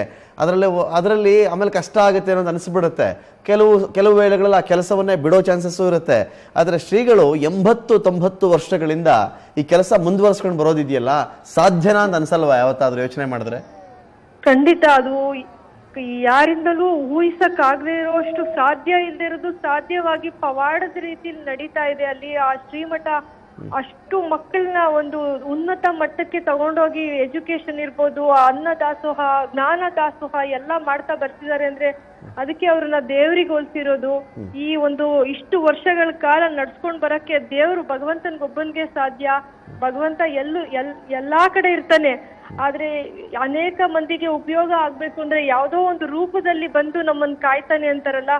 ಅದರಲ್ಲಿ ಆಮೇಲೆ ಕಷ್ಟ ಆಗುತ್ತೆ ಅನ್ನೋದು ಅನಿಸ್ಬಿಡುತ್ತೆ. ಕೆಲವು ವೇಳೆಗಳಲ್ಲಿ ಆ ಕೆಲಸವನ್ನೇ ಬಿಡೋ ಚಾನ್ಸಸ್ಸು ಇರುತ್ತೆ. ಆದರೆ ಶ್ರೀಗಳು 80-90 ವರ್ಷಗಳಿಂದ ಈ ಕೆಲಸ ಮುಂದುವರ್ಸ್ಕೊಂಡು ಬರೋದಿದೆಯಲ್ಲ, ಸಾಧ್ಯನಾ ಅಂತ ಅನ್ಸಲ್ವಾ ಯಾವತ್ತಾದ್ರೂ ಯೋಚನೆ ಮಾಡಿದ್ರೆ? ಖಂಡಿತ ಅದು ಯಾರಿಂದಲೂ ಊಹಿಸಕ್ ಆಗದೆ ಇರೋಷ್ಟು ಸಾಧ್ಯ ಇಲ್ಲದೆ ಇರೋದು ಸಾಧ್ಯವಾಗಿ ಪವಾಡದ ರೀತಿಯಲ್ಲಿ ನಡೀತಾ ಇದೆ ಅಲ್ಲಿ. ಆ ಶ್ರೀಮಠ ಅಷ್ಟು ಮಕ್ಕಳನ್ನ ಒಂದು ಉನ್ನತ ಮಟ್ಟಕ್ಕೆ ತಗೊಂಡೋಗಿ ಎಜುಕೇಶನ್ ಇರ್ಬೋದು, ಅನ್ನ ದಾಸೋಹ, ಜ್ಞಾನ ದಾಸೋಹ ಎಲ್ಲ ಮಾಡ್ತಾ ಬರ್ತಿದ್ದಾರೆ ಅಂದ್ರೆ ಅದಕ್ಕೆ ಅವ್ರನ್ನ ದೇವ್ರಿಗೆ ಹೋಲ್ಸಿರೋದು. ಈ ಒಂದು ಇಷ್ಟು ವರ್ಷಗಳ ಕಾಲ ನಡ್ಸ್ಕೊಂಡ್ ಬರಕ್ಕೆ ದೇವ್ರು ಭಗವಂತನ್ಗೊಬ್ಬನ್ಗೆ ಸಾಧ್ಯ. ಭಗವಂತ ಎಲ್ಲಾ ಕಡೆ ಇರ್ತಾನೆ, ಆದ್ರೆ ಅನೇಕ ಮಂದಿಗೆ ಉಪಯೋಗ ಆಗ್ಬೇಕು ಅಂದ್ರೆ ಯಾವ್ದೋ ಒಂದು ರೂಪದಲ್ಲಿ ಬಂದು ನಮ್ಮನ್ನ ಕಾಯ್ತಾನೆ ಅಂತಾರಲ್ಲ,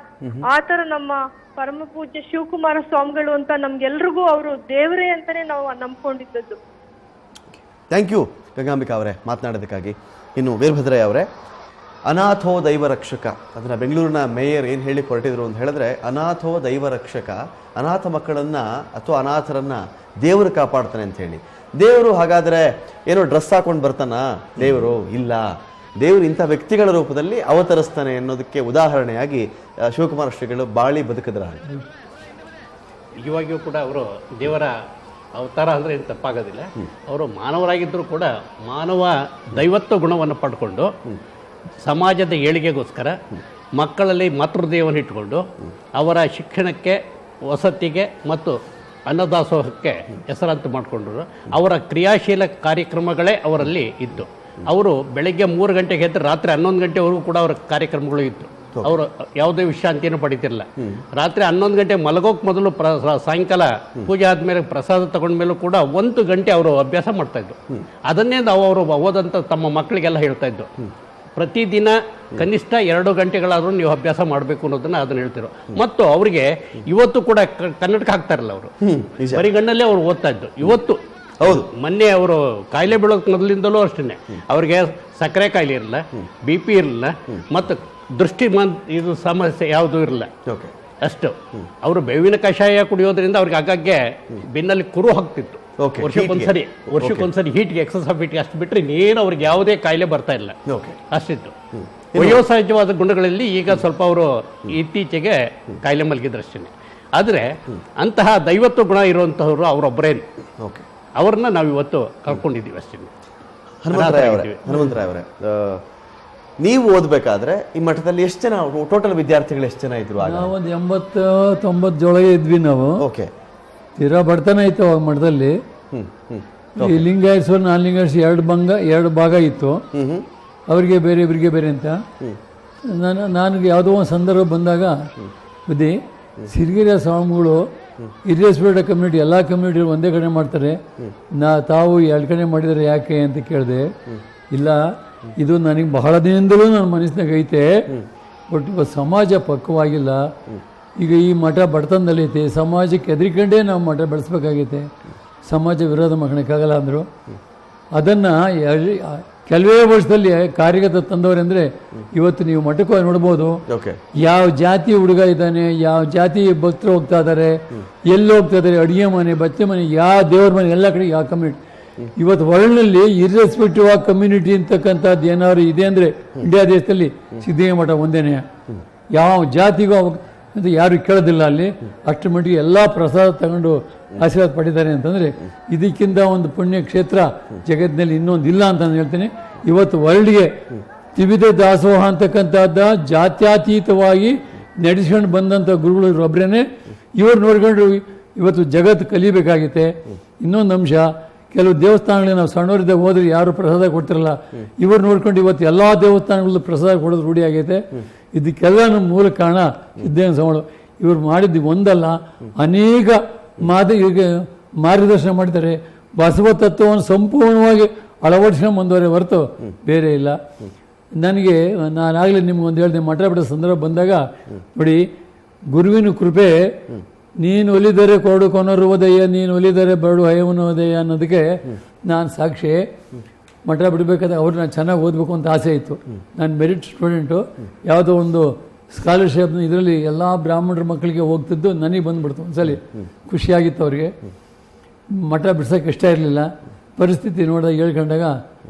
ಆತರ ನಮ್ಮ ಪರಮ ಪೂಜ್ಯ ಶಿವಕುಮಾರ ಸ್ವಾಮಿಗಳು ಅಂತ ನಮ್ಗೆಲ್ರಿಗೂ ಅವರು ದೇವರೇ ಅಂತಾನೆ ನಾವು ನಂಬ್ಕೊಂಡಿದ್ದದ್ದು. ಥ್ಯಾಂಕ್ ಯು ಗಂಗಾಂಬಿಕಾ ಅವರೇ ಮಾತನಾಡೋದಕ್ಕಾಗಿ. ಇನ್ನು ವೀರಭದ್ರಯ್ಯ ಅವರೇ, ಅನಾಥೋ ದೈವ ರಕ್ಷಕ, ಅದನ್ನ ಬೆಂಗಳೂರಿನ ಮೇಯರ್ ಏನು ಹೇಳಿ ಹೊರಟಿದ್ರು ಅಂತ ಹೇಳಿದ್ರೆ, ಅನಾಥೋ ದೈವ ರಕ್ಷಕ, ಅನಾಥ ಮಕ್ಕಳನ್ನ ಅಥವಾ ಅನಾಥರನ್ನ ದೇವರು ಕಾಪಾಡ್ತಾನೆ ಅಂತ ಹೇಳಿ. ದೇವರು ಹಾಗಾದ್ರೆ ಏನೋ ಡ್ರೆಸ್ ಹಾಕೊಂಡು ಬರ್ತಾನ? ದೇವರು ಇಲ್ಲ, ದೇವರು ಇಂಥ ವ್ಯಕ್ತಿಗಳ ರೂಪದಲ್ಲಿ ಅವತರಿಸ್ತಾನೆ ಅನ್ನೋದಕ್ಕೆ ಉದಾಹರಣೆಯಾಗಿ ಶಿವಕುಮಾರ ಶ್ರೀಗಳು ಬಾಳಿ ಬದುಕಿದ್ರ. ನಿಜವಾಗಿಯೂ ಕೂಡ ಅವರು ದೇವರ ಅವತಾರ ಅಂದರೆ ಏನು ತಪ್ಪಾಗೋದಿಲ್ಲ. ಅವರು ಮಾನವರಾಗಿದ್ದರೂ ಕೂಡ ಮಾನವ ದೈವತ್ವ ಗುಣವನ್ನು ಪಡ್ಕೊಂಡು ಸಮಾಜದ ಏಳಿಗೆಗೋಸ್ಕರ ಮಕ್ಕಳಲ್ಲಿ ಮಾತೃದೇವವನ್ನು ಇಟ್ಟುಕೊಂಡು ಅವರ ಶಿಕ್ಷಣಕ್ಕೆ, ವಸತಿಗೆ ಮತ್ತು ಅನ್ನದಾಸೋಹಕ್ಕೆ ಹೆಸರಂತ ಮಾಡಿಕೊಂಡ್ರು. ಅವರ ಕ್ರಿಯಾಶೀಲ ಕಾರ್ಯಕ್ರಮಗಳೇ ಅವರಲ್ಲಿ ಇತ್ತು. ಅವರು ಬೆಳಗ್ಗೆ 3 ಗಂಟೆಗೆ ಎದ್ದು ರಾತ್ರಿ 11 ಗಂಟೆವರೆಗೂ ಕೂಡ ಅವರ ಕಾರ್ಯಕ್ರಮಗಳು ಇತ್ತು. ಅವರು ಯಾವುದೇ ವಿಶ್ರಾಂತಿಯನ್ನು ಪಡಿತಿರಲಿಲ್ಲ. ರಾತ್ರಿ 11 ಗಂಟೆ ಮಲಗೋಕ್ ಮೊದಲು ಸಾಯಂಕಾಲ ಪೂಜೆ ಆದ್ಮೇಲೆ ಪ್ರಸಾದ ತಗೊಂಡ್ಮೇಲೂ ಕೂಡ 1 ಗಂಟೆ ಅವರು ಅಭ್ಯಾಸ ಮಾಡ್ತಾ ಇದ್ರು. ಅದನ್ನೇ ನಾವು ಅವರು ಓದಂತ ತಮ್ಮ ಮಕ್ಕಳಿಗೆಲ್ಲ ಹೇಳ್ತಾ ಇದ್ದು, ಪ್ರತಿದಿನ ಕನಿಷ್ಠ 2 ಗಂಟೆಗಳಾದ್ರೂ ನೀವು ಅಭ್ಯಾಸ ಮಾಡಬೇಕು ಅನ್ನೋದನ್ನ ಅದನ್ನ ಹೇಳ್ತಿರೋ. ಮತ್ತು ಅವರಿಗೆ ಇವತ್ತು ಕೂಡ ಕನ್ನಡಕ್ಕೆ ಹಾಕ್ತಾರಲ್ಲ, ಅವರು ಬರಿಗಣ್ಣಲ್ಲೇ ಅವ್ರು ಓದ್ತಾ ಇದ್ದು. ಇವತ್ತು ಹೌದು, ಮೊನ್ನೆ ಅವರು ಕಾಯಿಲೆ ಬೀಳೋಕ್ ಮೊದಲಿಂದಲೂ ಅಷ್ಟೇ ಅವ್ರಿಗೆ ಸಕ್ಕರೆ ಕಾಯಿಲೆ ಇರಲಿಲ್ಲ, BP ಇರಲಿಲ್ಲ, ಮತ್ತು ದೃಷ್ಟಿ ಇದು ಸಮಸ್ಯೆ ಯಾವುದೂ ಇರಲಿಲ್ಲ. ಅಷ್ಟು ಅವರು ಬೇವಿನ ಕಷಾಯ ಕುಡಿಯೋದ್ರಿಂದ ಅವ್ರಿಗೆ ಆಗಾಗ್ಗೆ ಬೆನ್ನಲ್ಲಿ ಕುರು ಹಾಕ್ತಿತ್ತು. ವರ್ಷಕ್ಕೊಂದ್ಸರಿ ಹೀಟ್ಗೆ, ಎಕ್ಸಸ್ ಆಫ್ ಹೀಟ್ಗೆ ಅಷ್ಟು ಬಿಟ್ಟರೆ ಇನ್ನೇನು ಅವ್ರಿಗೆ ಯಾವುದೇ ಕಾಯಿಲೆ ಬರ್ತಾ ಇಲ್ಲ, ಅಷ್ಟಿತ್ತು. ವಯೋಸಹಜವಾದ ಗುಣಗಳಲ್ಲಿ ಈಗ ಸ್ವಲ್ಪ ಅವರು ಇತ್ತೀಚೆಗೆ ಕಾಯಿಲೆ ಮಲಗಿದ್ರಷ್ಟೇ. ಆದರೆ ಅಂತಹ ದೈವತ್ವ ಗುಣ ಇರುವಂತಹವರು ಅವರೊಬ್ಬರೇನು, ಅವ್ರನ್ನ ನಾವು ಇವತ್ತು ಕಳ್ಕೊಂಡಿದ್ದೀವಿ ಅಷ್ಟೇ. ಹನುಮಂತರಾಯ್ ಅವರೇ, ನೀವು ಓದಬೇಕಾದ್ರೆ ಈ ಮಠದಲ್ಲಿ ಎಷ್ಟು ಜನ ಟೋಟಲ್ ವಿದ್ಯಾರ್ಥಿಗಳು ಎಷ್ಟು ಜನ ಇದ್ರು? ನಾವು ಒಂದು 80-90 ಜೊಳಗೆ ಇದ್ವಿ ನಾವು. ಓಕೆ, ತೀರಾ ಬಡತನ ಇತ್ತು ಅವಾಗ ಮಠದಲ್ಲಿ. ಈ ಲಿಂಗಾಯತ್ಸ್, ನಾನ್ ಲಿಂಗಾಯತ್ಸ್ 2 ಭಾಗ ಇತ್ತು. ಅವ್ರಿಗೆ ಬೇರೆ, ಇವರಿಗೆ ಬೇರೆ ಅಂತ. ನನಗೆ ಯಾವುದೋ ಒಂದು ಸಂದರ್ಭ ಬಂದಾಗ ಬುದ್ಧಿ ಸಿರಿಗೆರೆ ಸ್ವಾಮಿಗಳು ಇರ್ರೆಸ್ಪೆಕ್ಟೆಡ್ ಕಮ್ಯುನಿಟಿ, ಎಲ್ಲ ಕಮ್ಯುನಿಟಿ ಒಂದೇ ಕಡೆ ಮಾಡ್ತಾರೆ, ತಾವು 2 ಕಡೆ ಮಾಡಿದರೆ ಯಾಕೆ ಅಂತ ಕೇಳಿದೆ. ಇಲ್ಲ, ಇದು ನನಗೆ ಬಹಳ ದಿನದಿಂದಲೂ ನನ್ನ ಮನಸ್ಸಿನಾಗ ಐತೆ, ಬಟ್ ಇವತ್ತು ಸಮಾಜ ಪಕ್ವವಾಗಿಲ್ಲ. ಈಗ ಈ ಮಠ ಬಡತನದಲ್ಲಿ ಐತೆ, ಸಮಾಜಕ್ಕೆ ಎದ್ರಿಕೊಂಡೇ ನಾವು ಮಠ ಬೆಳೆಸ್ಬೇಕಾಗೈತೆ, ಸಮಾಜ ವಿರೋಧ ಮಾಡೋಕ್ಕಾಗಲ್ಲ ಅಂದರು. ಅದನ್ನು ಕೆಲವೇ ವರ್ಷದಲ್ಲಿ ಕಾರ್ಯಗತ ತಂದವರೆಂದರೆ ಇವತ್ತು ನೀವು ಮಠಕ್ಕೆ ನೋಡ್ಬೋದು. ಯಾವ ಜಾತಿ ಹುಡುಗ ಇದ್ದಾನೆ, ಯಾವ ಜಾತಿ ಭಕ್ತರು ಹೋಗ್ತಾ ಇದ್ದಾರೆ, ಎಲ್ಲಿ ಹೋಗ್ತಾ ಇದ್ದಾರೆ, ಅಡುಗೆ ಮನೆ, ಬಚ್ಚೆ ಮನೆ, ಯಾವ ದೇವ್ರ ಮನೆ, ಎಲ್ಲ ಕಡೆ ಯಾವ ಕಮ್ಯುನಿಟಿ. ಇವತ್ತು ವರ್ಲ್ಡ್ನಲ್ಲಿ ಇರ್ರೆಸ್ಪೆಕ್ಟಿವ್ ಆಫ್ ಕಮ್ಯುನಿಟಿ ಅಂತಕ್ಕಂಥದ್ದು ಏನಾದ್ರು ಇದೆ ಅಂದರೆ ಇಂಡಿಯಾ ದೇಶದಲ್ಲಿ ಸಿದ್ಧಗಂಗಾ ಮಠ ಒಂದೇನೆ. ಯಾವ ಜಾತಿಗೂ ಅಂತ ಯಾರು ಕೇಳೋದಿಲ್ಲ ಅಲ್ಲಿ. ಅಷ್ಟರ ಮಟ್ಟಿಗೆ ಎಲ್ಲ ಪ್ರಸಾದ ತಗೊಂಡು ಆಶೀರ್ವಾದ ಪಡಿತಾರೆ ಅಂತಂದರೆ ಇದಕ್ಕಿಂತ ಒಂದು ಪುಣ್ಯ ಕ್ಷೇತ್ರ ಜಗತ್ತಿನಲ್ಲಿ ಇನ್ನೊಂದು ಇಲ್ಲ ಅಂತ ನಾನು ಹೇಳ್ತೀನಿ. ಇವತ್ತು ವರ್ಲ್ಡ್ಗೆ ತ್ರಿವಿಧ ದಾಸೋಹ ಅಂತಕ್ಕಂಥದ್ದು ಜಾತ್ಯತೀತವಾಗಿ ನಡೆಸ್ಕೊಂಡು ಬಂದಂಥ ಗುರುಗಳು ಒಬ್ಬರೇ. ಇವ್ರು ನೋಡ್ಕೊಂಡು ಇವತ್ತು ಜಗತ್ತು ಕಲಿಬೇಕಾಗಿತ್ತೆ. ಇನ್ನೊಂದು ಅಂಶ, ಕೆಲವು ದೇವಸ್ಥಾನಗಳಿಗೆ ನಾವು ಸಣ್ಣವರಿದ್ದಾಗ ಹೋದ್ರೆ ಯಾರು ಪ್ರಸಾದ ಕೊಡ್ತಿರಲ್ಲ, ಇವರು ನೋಡ್ಕೊಂಡು ಇವತ್ತು ಎಲ್ಲ ದೇವಸ್ಥಾನಗಳಲ್ಲೂ ಪ್ರಸಾದ ಕೊಡೋದು ರೂಢಿ ಆಗೈತೆ. ಇದಕ್ಕೆಲ್ಲ ನಮ್ಮ ಮೂಲ ಕಾರಣ ಸಿದ್ದೇನ ಸ್ವಾಮಿಗಳು. ಇವರು ಮಾಡಿದ್ದು ಒಂದಲ್ಲ, ಅನೇಕ ಮಾರ್ಗದರ್ಶನ ಮಾಡಿದ್ದಾರೆ. ಬಸವ ತತ್ವವನ್ನು ಸಂಪೂರ್ಣವಾಗಿ ಅಳವಡಿಸ್ಕೊಂಡು ಬಂದವರೇ ಹೊರತು ಬೇರೆ ಇಲ್ಲ. ನನಗೆ ನಾನಾಗಲೇ ನಿಮ್ಗೊಂದು ಹೇಳಿದೆ, ಮಠ ಬಿಡೋ ಸಂದರ್ಭ ಬಂದಾಗ ನೋಡಿ, ಗುರುವಿನ ಕೃಪೆ, ನೀನು ಒಲಿದರೆ ಕೊರಡು ಕೊನರು ಓದಯ್ಯ, ನೀನು ಒಲಿದರೆ ಬರಡು ಹಯವನು ಓದಯ್ಯ ಅನ್ನೋದಕ್ಕೆ ನಾನು ಸಾಕ್ಷಿ. ಮಠ ಬಿಡಬೇಕಾದ್ರೆ ಅವ್ರು ನಾನು ಚೆನ್ನಾಗಿ ಓದಬೇಕು ಅಂತ ಆಸೆ ಇತ್ತು. ನಾನು ಮೆರಿಟ್ ಸ್ಟೂಡೆಂಟು, ಯಾವುದೋ ಒಂದು ಸ್ಕಾಲರ್ಶಿಪ್ ಇದರಲ್ಲಿ ಎಲ್ಲ ಬ್ರಾಹ್ಮಣರ ಮಕ್ಕಳಿಗೆ ಹೋಗ್ತಿದ್ದು, ನನಗೆ ಬಂದುಬಿಡ್ತು. ಒಂದ್ಸಲಿ ಖುಷಿಯಾಗಿತ್ತು ಅವ್ರಿಗೆ. ಮಠ ಬಿಡ್ಸೋಕ್ಕೆ ಇಷ್ಟ ಇರಲಿಲ್ಲ. ಪರಿಸ್ಥಿತಿ ನೋಡಿದಾಗ ಹೇಳ್ಕೊಂಡಾಗ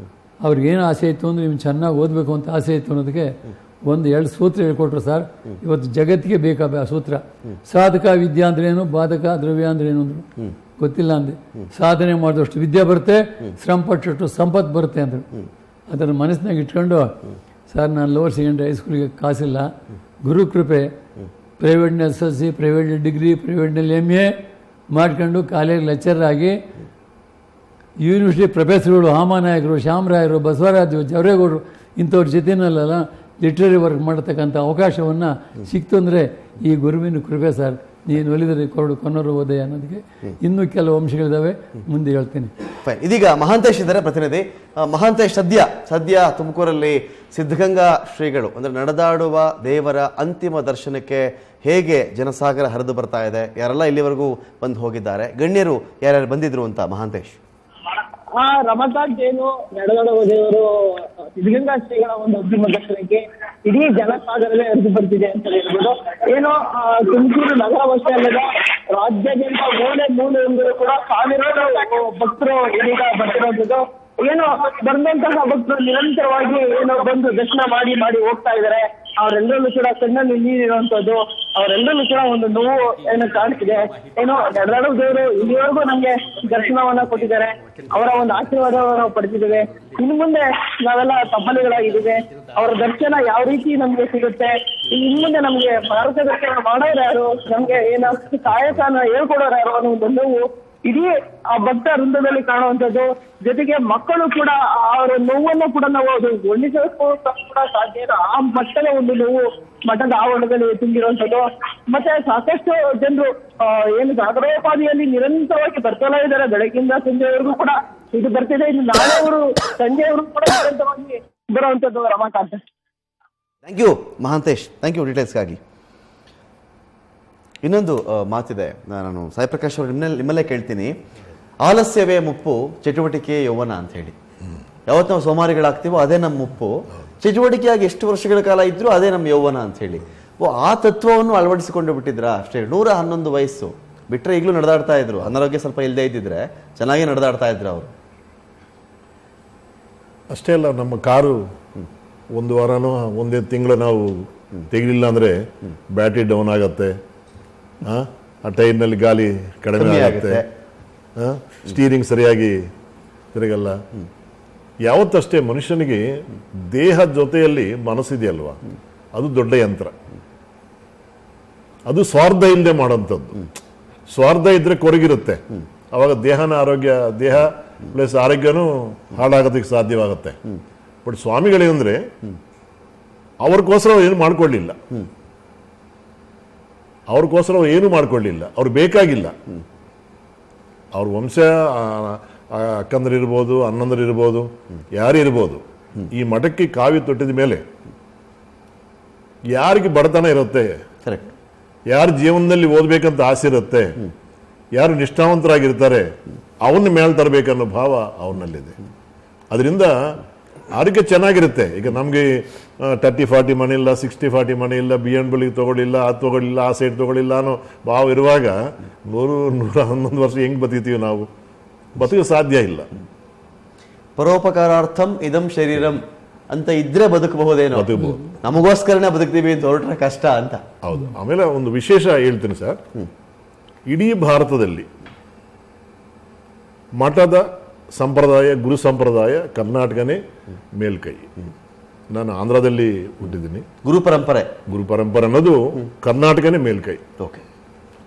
ಅವ್ರಿಗೇನು ಆಸೆ ಇತ್ತು ಅಂದರೆ ನೀವು ಚೆನ್ನಾಗಿ ಓದಬೇಕು ಅಂತ ಆಸೆ ಇತ್ತು ಅನ್ನೋದಕ್ಕೆ 1-2 ಸೂತ್ರ ಹೇಳ್ಕೊಟ್ರು ಸರ್. ಇವತ್ತು ಜಗತ್ತಿಗೆ ಬೇಕಾಗ ಆ ಸೂತ್ರ. ಸಾಧಕ ವಿದ್ಯಾ ಅಂದ್ರೇನು, ಬಾಧಕ ದ್ರವ್ಯ ಅಂದ್ರೇನು ಅಂದರು. ಗೊತ್ತಿಲ್ಲ ಅಂದೆ. ಸಾಧನೆ ಮಾಡಿದಷ್ಟು ವಿದ್ಯೆ ಬರುತ್ತೆ, ಶ್ರಮ ಪಟ್ಟಷ್ಟು ಸಂಪತ್ತು ಬರುತ್ತೆ ಅಂದರು. ಅದನ್ನು ಮನಸ್ಸಿನಾಗ ಇಟ್ಕೊಂಡು, ಸರ್ ನಾನು ಲೋವರ್ ಸೆಕೆಂಡ್ರಿ ಹೈಸ್ಕೂಲಿಗೆ ಕಾಸಿಲ್ಲ, ಗುರು ಕೃಪೆ, ಪ್ರೈವೇಟ್ನ SSLC, ಪ್ರೈವೇಟ್ ಡಿಗ್ರಿ, ಪ್ರೈವೇಟ್ನಲ್ಲಿ MA ಮಾಡ್ಕೊಂಡು ಕಾಲೇಜ್ ಲೆಕ್ಚರ್ ಆಗಿ ಯೂನಿವರ್ಸಿಟಿ ಪ್ರೊಫೆಸರ್ಗಳು, ಹಾಮಾನಾಯಕರು, ಶ್ಯಾಮರಾಯರು, ಬಸವರಾಜು, ಜವರೇಗೌಡರು ಇಂಥವ್ರ ಜೊತೆನಲ್ಲ ಲಿಟ್ರರಿ ವರ್ಕ್ ಮಾಡತಕ್ಕಂಥ ಅವಕಾಶವನ್ನು ಸಿಕ್ತು ಅಂದರೆ ಈ ಗುರುವಿನ ಕೃಪೆ ಸರ್. ನೀನು ಒಲಿದರೆ ಕೊರಡು ಕೊನರು ಓದಯ್ಯ ಅನ್ನೋದಕ್ಕೆ ಇನ್ನೂ ಕೆಲವು ಅಂಶಗಳಿದ್ದಾವೆ, ಮುಂದೆ ಹೇಳ್ತೀನಿ. ಫೈನ್. ಇದೀಗ ಮಹಾಂತೇಶ್ ಇದ್ದಾರೆ ಪ್ರತಿನಿಧಿ. ಮಹಾಂತೇಶ್, ಸದ್ಯ ತುಮಕೂರಲ್ಲಿ ಸಿದ್ಧಗಂಗಾ ಶ್ರೀಗಳು ಅಂದರೆ ನಡೆದಾಡುವ ದೇವರ ಅಂತಿಮ ದರ್ಶನಕ್ಕೆ ಹೇಗೆ ಜನಸಾಗರ ಹರಿದು ಬರ್ತಾ ಇದೆ? ಯಾರೆಲ್ಲ ಇಲ್ಲಿವರೆಗೂ ಬಂದು ಹೋಗಿದ್ದಾರೆ? ಗಣ್ಯರು ಯಾರ್ಯಾರು ಬಂದಿದ್ರು ಅಂತ ಮಹಾಂತೇಶ್? ರಮಜಾನ್ ಏನು ನಡೆದಾಡುವ ದೇವರು ಸಿದ್ಧಗಂಗಾ ಶ್ರೀಗಳ ಒಂದು ಅಂತಿಮ ದರ್ಶನಕ್ಕೆ ಇಡೀ ಜನಸಾಗರವೇ ಹರಿದು ಬರ್ತಿದೆ ಅಂತ ಹೇಳ್ಬೋದು. ಏನು ತುಮಕೂರು ನಗರವಷ್ಟೇ ಅಲ್ಲದ ರಾಜ್ಯಾದ್ಯಂತ ಮೂಲೆಯೊಂದರೂ ಕೂಡ ಸಾವಿರಾರು ಭಕ್ತರು ಇದೀಗ ಬರ್ತಿರೋದು. ಏನು ಬಂದಂತಹ ಭಕ್ತರು ನಿರಂತರವಾಗಿ ಏನೋ ಬಂದು ದರ್ಶನ ಮಾಡಿ ಹೋಗ್ತಾ ಇದ್ದಾರೆ. ಅವರೆಲ್ಲರಲ್ಲೂ ಕೂಡ ಕಣ್ಣಲ್ಲಿ ನೀರಿರುವಂತದ್ದು, ಅವರೆಲ್ಲರಲ್ಲೂ ಕೂಡ ಒಂದು ನೋವು ಏನು ಕಾಣ್ತಿದೆ. ಏನೋ ನಡೆದಾಡುವ ದೇವರು ಇಲ್ಲಿವರೆಗೂ ನಮ್ಗೆ ದರ್ಶನವನ್ನ ಕೊಟ್ಟಿದ್ದಾರೆ, ಅವರ ಒಂದು ಆಶೀರ್ವಾದವನ್ನು ಪಡೆದಿದ್ದೇವೆ. ಇನ್ನು ಮುಂದೆ ನಾವೆಲ್ಲ ತಪ್ಪಲಿಗಳಾಗಿದ್ದೇವೆ. ಅವರ ದರ್ಶನ ಯಾವ ರೀತಿ ನಮ್ಗೆ ಸಿಗುತ್ತೆ, ಇನ್ನು ಮುಂದೆ ನಮ್ಗೆ ಮಾರ್ಗದರ್ಶನ ಮಾಡೋರು ಯಾರು, ನಮ್ಗೆ ಏನೋ ಕಾಯಕನ ಹೇಳ್ಕೊಡೋರು ಯಾರು ಅನ್ನೋ ಒಂದು ನೋವು ಇಡೀ ಆ ಭಕ್ತ ವೃಂದದಲ್ಲಿ ಕಾಣುವಂಥದ್ದು. ಜೊತೆಗೆ ಮಕ್ಕಳು ಕೂಡ ಅವರ ನೋವನ್ನು ಕೂಡ ನಾವು ವರ್ಣಿಸೋಕ್ಕೂ ಕೂಡ ಸಾಧ್ಯ ಇಲ್ಲ. ಆ ಮಟ್ಟದ ಒಂದು ನೋವು ಮಠದ ಆವರಣದಲ್ಲಿ ತುಂಬಿರುವಂಥದ್ದು. ಮತ್ತೆ ಸಾಕಷ್ಟು ಜನರು ಏನು ಜಾಗರೋಪಾದಿಯಲ್ಲಿ ನಿರಂತರವಾಗಿ ಬರ್ತಾ ಇದ್ದಾರೆ. ಬೆಳಗ್ಗಿಂದ ಸಂಜೆವರೆಗೂ ಕೂಡ ಇದು ಬರ್ತಿದೆ. ಇನ್ನು ನಾಳೆಯವರು ಸಂಜೆಯವರು ಕೂಡ ನಿರಂತರವಾಗಿ ಬರುವಂಥದ್ದು. Ramakant, thank you Mahantesh, thank you ಡೀಟೇಲ್ಸ್ಗಾಗಿ. ಇನ್ನೊಂದು ಮಾತಿದೆ, ನಾನು ಸಾಯಿ ಪ್ರಕಾಶ್ ಅವರು ನಿಮ್ಮಲ್ಲೇ ಕೇಳ್ತೀನಿ. ಆಲಸ್ಯವೇ ಮುಪ್ಪು, ಚಟುವಟಿಕೆ ಯೌವನ ಅಂತ ಹೇಳಿ. ಯಾವತ್ತು ನಾವು ಸೋಮಾರಿಗಳಾಗ್ತೀವೋ ಅದೇ ನಮ್ಮ ಮುಪ್ಪು, ಚಟುವಟಿಕೆಯಾಗಿ ಎಷ್ಟು ವರ್ಷಗಳ ಕಾಲ ಇದ್ರೂ ಅದೇ ನಮ್ಮ ಯೌವನ ಅಂತ ಹೇಳಿ. ಆ ತತ್ವವನ್ನು ಅಳವಡಿಸಿಕೊಂಡು ಬಿಟ್ಟಿದ್ರಾ ಅಷ್ಟೇ. 111 ವಯಸ್ಸು ಬಿಟ್ಟರೆ ಈಗಲೂ ನಡೆದಾಡ್ತಾ ಇದ್ರು. ಅನಾರೋಗ್ಯ ಸ್ವಲ್ಪ ಇಲ್ಲದೆ ಇದ್ದಿದ್ರೆ ಚೆನ್ನಾಗಿ ನಡೆದಾಡ್ತಾ ಇದ್ರು ಅವರು. ಅಷ್ಟೇ ಅಲ್ಲ, ನಮ್ಮ ಕಾರು ಒಂದು ವಾರನೋ ಒಂದೇ ತಿಂಗಳು ನಾವು ತೆಗಿಲಿಲ್ಲ ಅಂದರೆ ಬ್ಯಾಟ್ರಿ ಡೌನ್ ಆಗತ್ತೆ, ಆ ಟೈರ್ನಲ್ಲಿ ಗಾಳಿ ಕಡಿಮೆ ಆಗುತ್ತೆ, ಸ್ಟೀರಿಂಗ್ ಸರಿಯಾಗಿ ತಿರುಗಲ್ಲ. ಯಾವತ್ತಷ್ಟೇ ಮನುಷ್ಯನಿಗೆ ದೇಹ ಜೊತೆಯಲ್ಲಿ ಮನಸ್ಸಿದೆಯಲ್ವಾ, ಅದು ದೊಡ್ಡ ಯಂತ್ರ. ಅದು ಸ್ವಾರ್ಥ ಇಲ್ಲದೆ ಮಾಡೋಂಥದ್ದು. ಸ್ವಾರ್ಥ ಇದ್ರೆ ಕೊರಗಿರುತ್ತೆ, ಅವಾಗ ದೇಹ ಪ್ಲಸ್ ಆರೋಗ್ಯನೂ ಹಾಳಾಗೋದಕ್ಕೆ ಸಾಧ್ಯವಾಗುತ್ತೆ. ಬಟ್ ಸ್ವಾಮಿಗಳೇನಂದ್ರೆ ಅವ್ರಿಗೋಸ್ಕರ ಏನು ಮಾಡ್ಕೊಳ್ಳಿಲ್ಲ, ಏನು ಮಾಡ್ಕೊಳ್ಳಿಲ್ಲ. ಅವ್ರು ಬೇಕಾಗಿಲ್ಲ. ಅವ್ರ ವಂಶ ಅಕ್ಕಂದ್ರಿರ್ಬೋದು, ಅಣ್ಣಂದ್ರಿರ್ಬೋದು, ಯಾರಿರ್ಬೋದು, ಈ ಮಠಕ್ಕೆ ಕಾವಿ ತೊಟ್ಟಿದ ಮೇಲೆ ಯಾರಿಗೆ ಬಡತನ ಇರುತ್ತೆ, ಯಾರ ಜೀವನದಲ್ಲಿ ಓದ್ಬೇಕಂತ ಆಸೆ ಇರುತ್ತೆ, ಯಾರು ನಿಷ್ಠಾವಂತರಾಗಿರ್ತಾರೆ, ಅವನ್ನ ಮೇಲೆ ತರಬೇಕನ್ನೋ ಭಾವ ಅವ್ರನ್ನಲ್ಲಿದೆ. ಅದರಿಂದ ಆರೋಗ್ಯ ಚೆನ್ನಾಗಿರುತ್ತೆ. ಈಗ ನಮಗೆ 30-40 ಮನೆ ಇಲ್ಲ, 60-40 ಮನೆ ಇಲ್ಲ, BMW ತಗೊಳ್ಳಿಲ್ಲ, ಅದು ತಗೊಳ್ಳಿಲ್ಲ, ಆ ಸೈಡ್ ತಗೊಳ್ಳಿಲ್ಲ ಅನ್ನೋ ಭಾವ ಇರುವಾಗ 100-111 ವರ್ಷ ಹೆಂಗ್ ಬದುಕ್ತೀವಿ ನಾವು? ಬದುಕು ಸಾಧ್ಯ ಇಲ್ಲ. ಪರೋಪಕಾರಾರ್ಥಂ ಇದಂ ಶರೀರಂ ಅಂತ ಇದ್ರೆ ಬದುಕಬಹುದೇನೋ, ನಮಗೋಸ್ಕರನೇ ಬದುಕ್ತೀವಿ ಅಂತ ಹೊರಟ್ರೆ ಕಷ್ಟ ಅಂತ. ಹೌದು. ಆಮೇಲೆ ಒಂದು ವಿಶೇಷ ಹೇಳ್ತೀನಿ ಸರ್, ಇಡೀ ಭಾರತದಲ್ಲಿ ಮಠದ ಸಂಪ್ರದಾಯ, ಗುರು ಸಂಪ್ರದಾಯ ಕರ್ನಾಟಕನೇ ಮೇಲ್ಕೈ. ನಾನು ಆಂಧ್ರದಲ್ಲಿ ಹುಟ್ಟಿದ್ದೀನಿ. ಗುರು ಪರಂಪರೆ ಅನ್ನೋದು ಕರ್ನಾಟಕನೇ ಮೇಲ್ಕೈ.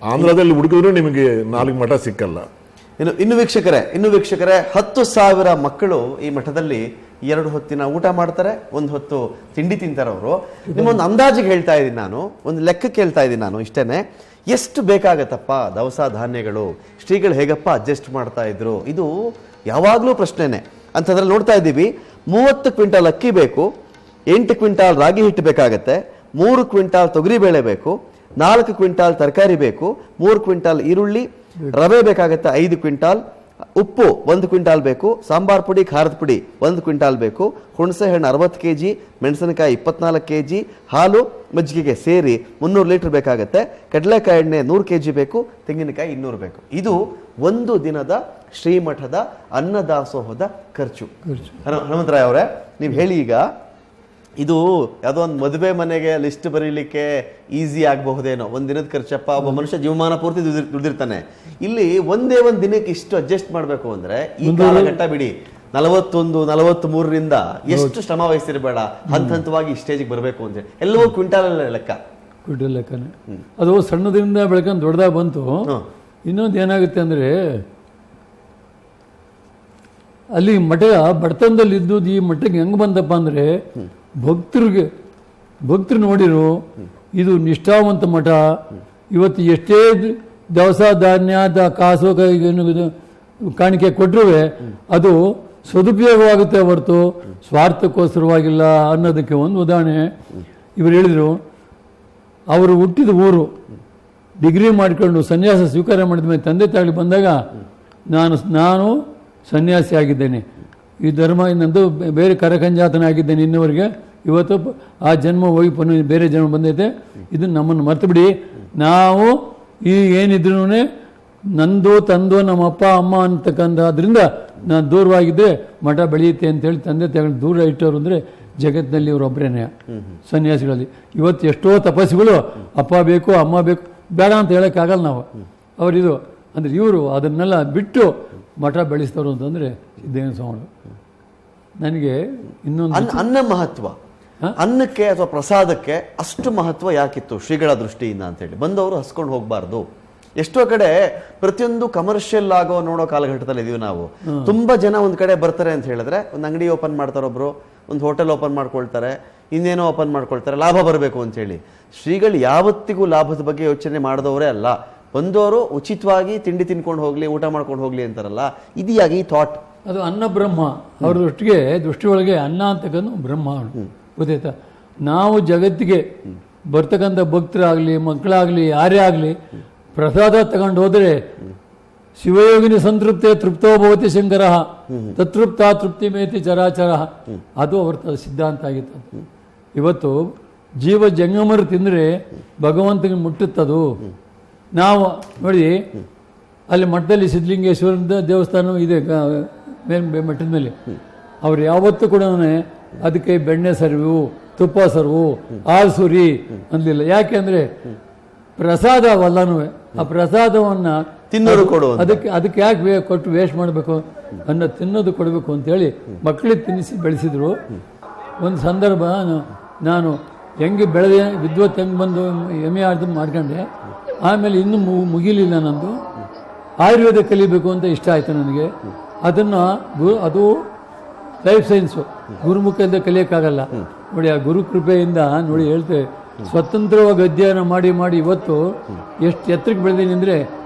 ಆಂಧ್ರದಲ್ಲಿ ಹುಡುಕಿದ್ರು ನಿಮಗೆ 4 ಮಠ ಸಿಕ್ಕಲ್ಲ. ಇನ್ನು ವೀಕ್ಷಕರೇ 10,000 ಮಕ್ಕಳು ಈ ಮಠದಲ್ಲಿ 2 ಹೊತ್ತಿನ ಊಟ ಮಾಡ್ತಾರೆ, 1 ಹೊತ್ತು ತಿಂಡಿ ತಿಂತಾರೆ. ಅವರು ನಿಮ್ಮೊಂದು ಅಂದಾಜಿಗೆ ಹೇಳ್ತಾ ಇದ್ದೀನಿ ನಾನು, ಒಂದು ಲೆಕ್ಕಕ್ಕೆ ಹೇಳ್ತಾ ಇದ್ದೀನಿ ನಾನು, ಇಷ್ಟೇನೆ. ಎಷ್ಟು ಬೇಕಾಗತ್ತಪ್ಪ ದವಸ ಧಾನ್ಯಗಳು, ಶ್ರೀಗಳು ಹೇಗಪ್ಪ ಅಡ್ಜಸ್ಟ್ ಮಾಡ್ತಾ ಇದ್ರು? ಇದು ಯಾವಾಗಲೂ ಪ್ರಶ್ನೆನೆ. ಅಂಥದ್ರಲ್ಲಿ ನೋಡ್ತಾ ಇದ್ದೀವಿ, 30 ಕ್ವಿಂಟಾಲ್ ಅಕ್ಕಿ ಬೇಕು, 8 ಕ್ವಿಂಟಾಲ್ ರಾಗಿ ಹಿಟ್ಟು ಬೇಕಾಗತ್ತೆ, 3 ಕ್ವಿಂಟಾಲ್ ತೊಗರಿಬೇಳೆ ಬೇಕು, 4 ಕ್ವಿಂಟಾಲ್ ತರಕಾರಿ ಬೇಕು, 3 ಕ್ವಿಂಟಾಲ್ ಈರುಳ್ಳಿ, ರವೆ ಬೇಕಾಗತ್ತೆ 5 ಕ್ವಿಂಟಾಲ್, ಉಪ್ಪು 1 ಕ್ವಿಂಟಾಲ್ ಬೇಕು, ಸಾಂಬಾರ್ ಪುಡಿ ಖಾರದ ಪುಡಿ 1 ಕ್ವಿಂಟಾಲ್ ಬೇಕು, ಹುಣಸೆ ಹಣ್ಣು 60 kg, ಮೆಣಸಿನಕಾಯಿ 24 kg, ಹಾಲು ಮಜ್ಜಿಗೆಗೆ ಸೇರಿ 300 ಲೀಟರ್ ಬೇಕಾಗತ್ತೆ, ಕಡಲೆಕಾಯಿ ಎಣ್ಣೆ 100 kg ಬೇಕು, ತೆಂಗಿನಕಾಯಿ 200 ಬೇಕು. ಇದು ಒಂದು ದಿನದ ಶ್ರೀಮಠದ ಅನ್ನದಾಸೋಹದ ಖರ್ಚು. ಹನುಮಂತರಾಯ್ ಅವರೇ, ನೀವು ಹೇಳಿ, ಈಗ ಇದು ಯಾವುದೋ ಒಂದು ಮದುವೆ ಮನೆಗೆ ಲಿಸ್ಟ್ ಬರೀಲಿಕ್ಕೆ ಈಸಿ ಆಗಬಹುದೇನೋ, ಒಂದು ದಿನದ ಖರ್ಚಪ್ಪ, ಒಬ್ಬ ಮನುಷ್ಯ ಜೀವಮಾನ ಪೂರ್ತಿ ದುಡಿದಿರ್ತಾನೆ. ಇಲ್ಲಿ ಒಂದೇ ಒಂದು ದಿನಕ್ಕೆ ಇಷ್ಟು ಅಡ್ಜಸ್ಟ್ ಮಾಡಬೇಕು ಅಂದ್ರೆ ಈ ಕಾಲಘಟ್ಟ ಬಿಡಿ, 41-43ರಿಂದ ಎಷ್ಟು ಶ್ರಮ ವಹಿಸಿರಬೇಡ, ಹಂತವಾಗಿ ಈ ಸ್ಟೇಜಿಗೆ ಬರಬೇಕು ಅಂತ ಎಲ್ಲವೂ ಕ್ವಿಂಟಾಲ್ ಲೆಕ್ಕನೇ. ಅದು ಸಣ್ಣದಿಂದ ಬೆಳಕಂತ ದೊಡ್ಡದಾಗ ಬಂತು. ಇನ್ನೊಂದು ಏನಾಗುತ್ತೆ ಅಂದ್ರೆ, ಅಲ್ಲಿ ಮಠ ಬಡತನದಲ್ಲಿ ಇದ್ದುದು ಈ ಮಠಕ್ಕೆ ಹೆಂಗ್ ಬಂದಪ್ಪ ಅಂದ್ರೆ, ಭಕ್ತರು ನೋಡಿರು, ಇದು ನಿಷ್ಠಾವಂತ ಮಠ. ಇವತ್ತು ಎಷ್ಟೇ ದವಸ ಧಾನ್ಯದ ಕಾಸು ಕಾಣಿಕೆ ಕೊಟ್ಟರು ಅದು ಸದುಪಯೋಗವಾಗುತ್ತೆ ಹೊರತು ಸ್ವಾರ್ಥಕ್ಕೋಸ್ಕರವಾಗಿಲ್ಲ ಅನ್ನೋದಕ್ಕೆ ಒಂದು ಉದಾಹರಣೆ ಇವರು ಹೇಳಿದರು. ಅವರು ಹುಟ್ಟಿದ ಊರು, ಡಿಗ್ರಿ ಮಾಡಿಕೊಂಡು ಸನ್ಯಾಸ ಸ್ವೀಕಾರ ಮಾಡಿದ ಮೇಲೆ ತಂದೆ ತಾಯಿ ಬಂದಾಗ ನಾನು ಸನ್ಯಾಸಿ ಆಗಿದ್ದೇನೆ, ಈ ಧರ್ಮ ಇನ್ನೊಂದು ಬೇರೆ ಕರಕಂಜಾತನಾಗಿದ್ದೇನೆ ಇನ್ನವರೆಗೆ, ಇವತ್ತು ಆ ಜನ್ಮ ಹೋಗಿ ಪುನಃ ಬೇರೆ ಜನ್ಮ ಬಂದೈತೆ, ಇದು ನಮ್ಮನ್ನು ಮರ್ತು ಬಿಡಿ, ನಾವು ಈ ಏನಿದ್ರು ನಂದು ತಂದು ನಮ್ಮ ಅಪ್ಪ ಅಮ್ಮ ಅಂತಕ್ಕಂಥದ್ರಿಂದ ನಾನು ದೂರವಾಗಿದ್ದರೆ ಮಠ ಬೆಳೆಯುತ್ತೆ ಅಂತೇಳಿ ತಂದೆ ತಗೊಂಡು ದೂರ ಇಟ್ಟವರು ಅಂದರೆ ಜಗತ್ತಿನಲ್ಲಿ ಇವರೊಬ್ಬರೇನೆ ಸನ್ಯಾಸಿಗಳಲ್ಲಿ. ಇವತ್ತು ಎಷ್ಟೋ ತಪಸ್ಸುಗಳು ಅಪ್ಪ ಬೇಕು ಅಮ್ಮ ಬೇಕು ಬೇಡ ಅಂತ ಹೇಳೋಕ್ಕಾಗಲ್ಲ ನಾವು. ಅವರಿದು ಅಂದರೆ ಇವರು ಅದನ್ನೆಲ್ಲ ಬಿಟ್ಟು ಮಠ ಬೆಳೆಸ್ತವರು ಅಂತಂದರೆ ಸಿದ್ದೇನ ಸ್ವಾಮಿಗಳು. ನನಗೆ ಇನ್ನೊಂದು ಅನ್ನ ಮಹತ್ವ, ಅನ್ನಕ್ಕೆ ಅಥವಾ ಪ್ರಸಾದಕ್ಕೆ ಅಷ್ಟು ಮಹತ್ವ ಯಾಕಿತ್ತು ಶ್ರೀಗಳ ದೃಷ್ಟಿಯಿಂದ ಅಂತೇಳಿ? ಬಂದವರು ಹಸ್ಕೊಂಡು ಹೋಗಬಾರ್ದು. ಎಷ್ಟೋ ಕಡೆ ಪ್ರತಿಯೊಂದು ಕಮರ್ಷಿಯಲ್ ಆಗೋ ನೋಡೋ ಕಾಲಘಟ್ಟದಲ್ಲಿ ಇದೀವಿ ನಾವು. ತುಂಬಾ ಜನ ಒಂದ್ ಕಡೆ ಬರ್ತಾರೆ ಅಂತ ಹೇಳಿದ್ರೆ ಒಂದು ಅಂಗಡಿ ಓಪನ್ ಮಾಡ್ತಾರೆ, ಒಬ್ರು ಒಂದು ಹೋಟೆಲ್ ಓಪನ್ ಮಾಡ್ಕೊಳ್ತಾರೆ, ಇನ್ನೇನೋ ಓಪನ್ ಮಾಡ್ಕೊಳ್ತಾರೆ, ಲಾಭ ಬರಬೇಕು ಅಂತ ಹೇಳಿ. ಶ್ರೀಗಳು ಯಾವತ್ತಿಗೂ ಲಾಭದ ಬಗ್ಗೆ ಯೋಚನೆ ಮಾಡಿದವರೇ ಅಲ್ಲ. ಬಂದವರು ಉಚಿತವಾಗಿ ತಿಂಡಿ ತಿನ್ಕೊಂಡು ಹೋಗ್ಲಿ, ಊಟ ಮಾಡ್ಕೊಂಡು ಹೋಗ್ಲಿ ಅಂತಾರಲ್ಲ, ಇದಿಯಾಗಿ ಈ ಥಾಟ್. ಅದು ಅನ್ನ ಬ್ರಹ್ಮ. ಅವ್ರ ದೃಷ್ಟಿ ಒಳಗೆ ಅನ್ನ ಅಂತಕ್ಕಂಥ ಬ್ರಹ್ಮ ಗೊತ್ತಾಯ್ತಾ? ನಾವು ಜಗತ್ತಿಗೆ ಬರ್ತಕ್ಕಂಥ ಭಕ್ತರಾಗಲಿ ಮಕ್ಕಳಾಗಲಿ ಯಾರೇ ಆಗಲಿ ಪ್ರಸಾದ ತಗೊಂಡು ಹೋದರೆ ಶಿವಯೋಗಿನಿ ಸಂತೃಪ್ತೆ ತೃಪ್ತೋ ಭವತಿ ಶಂಕರ ತತೃಪ್ತ ತೃಪ್ತಿ ಮೇತಿ ಚರಾಚರ, ಅದು ಅವ್ರ ಸಿದ್ಧಾಂತ ಆಗಿತ್ತು. ಇವತ್ತು ಜೀವ ಜಂಗಮರು ತಿಂದರೆ ಭಗವಂತನಿಗೆ ಮುಟ್ಟುತ್ತದು. ನಾವು ನೋಡಿ ಅಲ್ಲಿ ಮಠದಲ್ಲಿ ಸಿದ್ಧಲಿಂಗೇಶ್ವರದ ದೇವಸ್ಥಾನ ಇದೆ ಮಠದ ಮೇಲೆ, ಅವ್ರು ಯಾವತ್ತೂ ಕೂಡ ಅದಕ್ಕೆ ಬೆಣ್ಣೆ ಸರ್ವು ತುಪ್ಪ ಸರ್ವು ಆಲ್ಸುರಿ ಅನ್ನಲಿಲ್ಲ. ಯಾಕೆ ಅಂದರೆ ಪ್ರಸಾದವಲ್ಲನೂ ಆ ಪ್ರಸಾದವನ್ನು ತಿನ್ನೋರು ಕೊಡು, ಅದಕ್ಕೆ ಯಾಕೆ ಕೊಟ್ಟು ವೇಸ್ಟ್ ಮಾಡಬೇಕು ಅನ್ನೋ ತಿನ್ನೋದು ಕೊಡಬೇಕು ಅಂತೇಳಿ ಮಕ್ಕಳಿಗೆ ತಿನ್ನಿಸಿ ಬೆಳೆಸಿದ್ರು. ಒಂದು ಸಂದರ್ಭ ನಾನು ಹೆಂಗೆ ಬೆಳೆದೆ ವಿದ್ವತ್ ಹೆಂಗೆ ಬಂದು MA ಮಾಡ್ಕೊಂಡೆ. ಆಮೇಲೆ ಇನ್ನೂ ಮುಗಿಲಿಲ್ಲ ನಂದು. ಆಯುರ್ವೇದ ಕಲಿಬೇಕು ಅಂತ ಇಷ್ಟ ಆಯಿತು ನನಗೆ. ಅದನ್ನು ಅದು ಲೈಫ್ ಸೈನ್ಸು ಗುರುಮುಖದಿಂದ ಕಲಿಯೋಕ್ಕಾಗಲ್ಲ ನೋಡಿ. ಆ ಗುರು ಕೃಪೆಯಿಂದ ನೋಡಿ ಹೇಳ್ತೇವೆ, ಸ್ವತಂತ್ರವಾಗಿ ಅಧ್ಯಯನ ಮಾಡಿ ಮಾಡಿ ಇವತ್ತು ಎಷ್ಟು ಎತ್ತರಕ್ಕೆ ಬೆಳೆದೀನಿ ಅಂದರೆ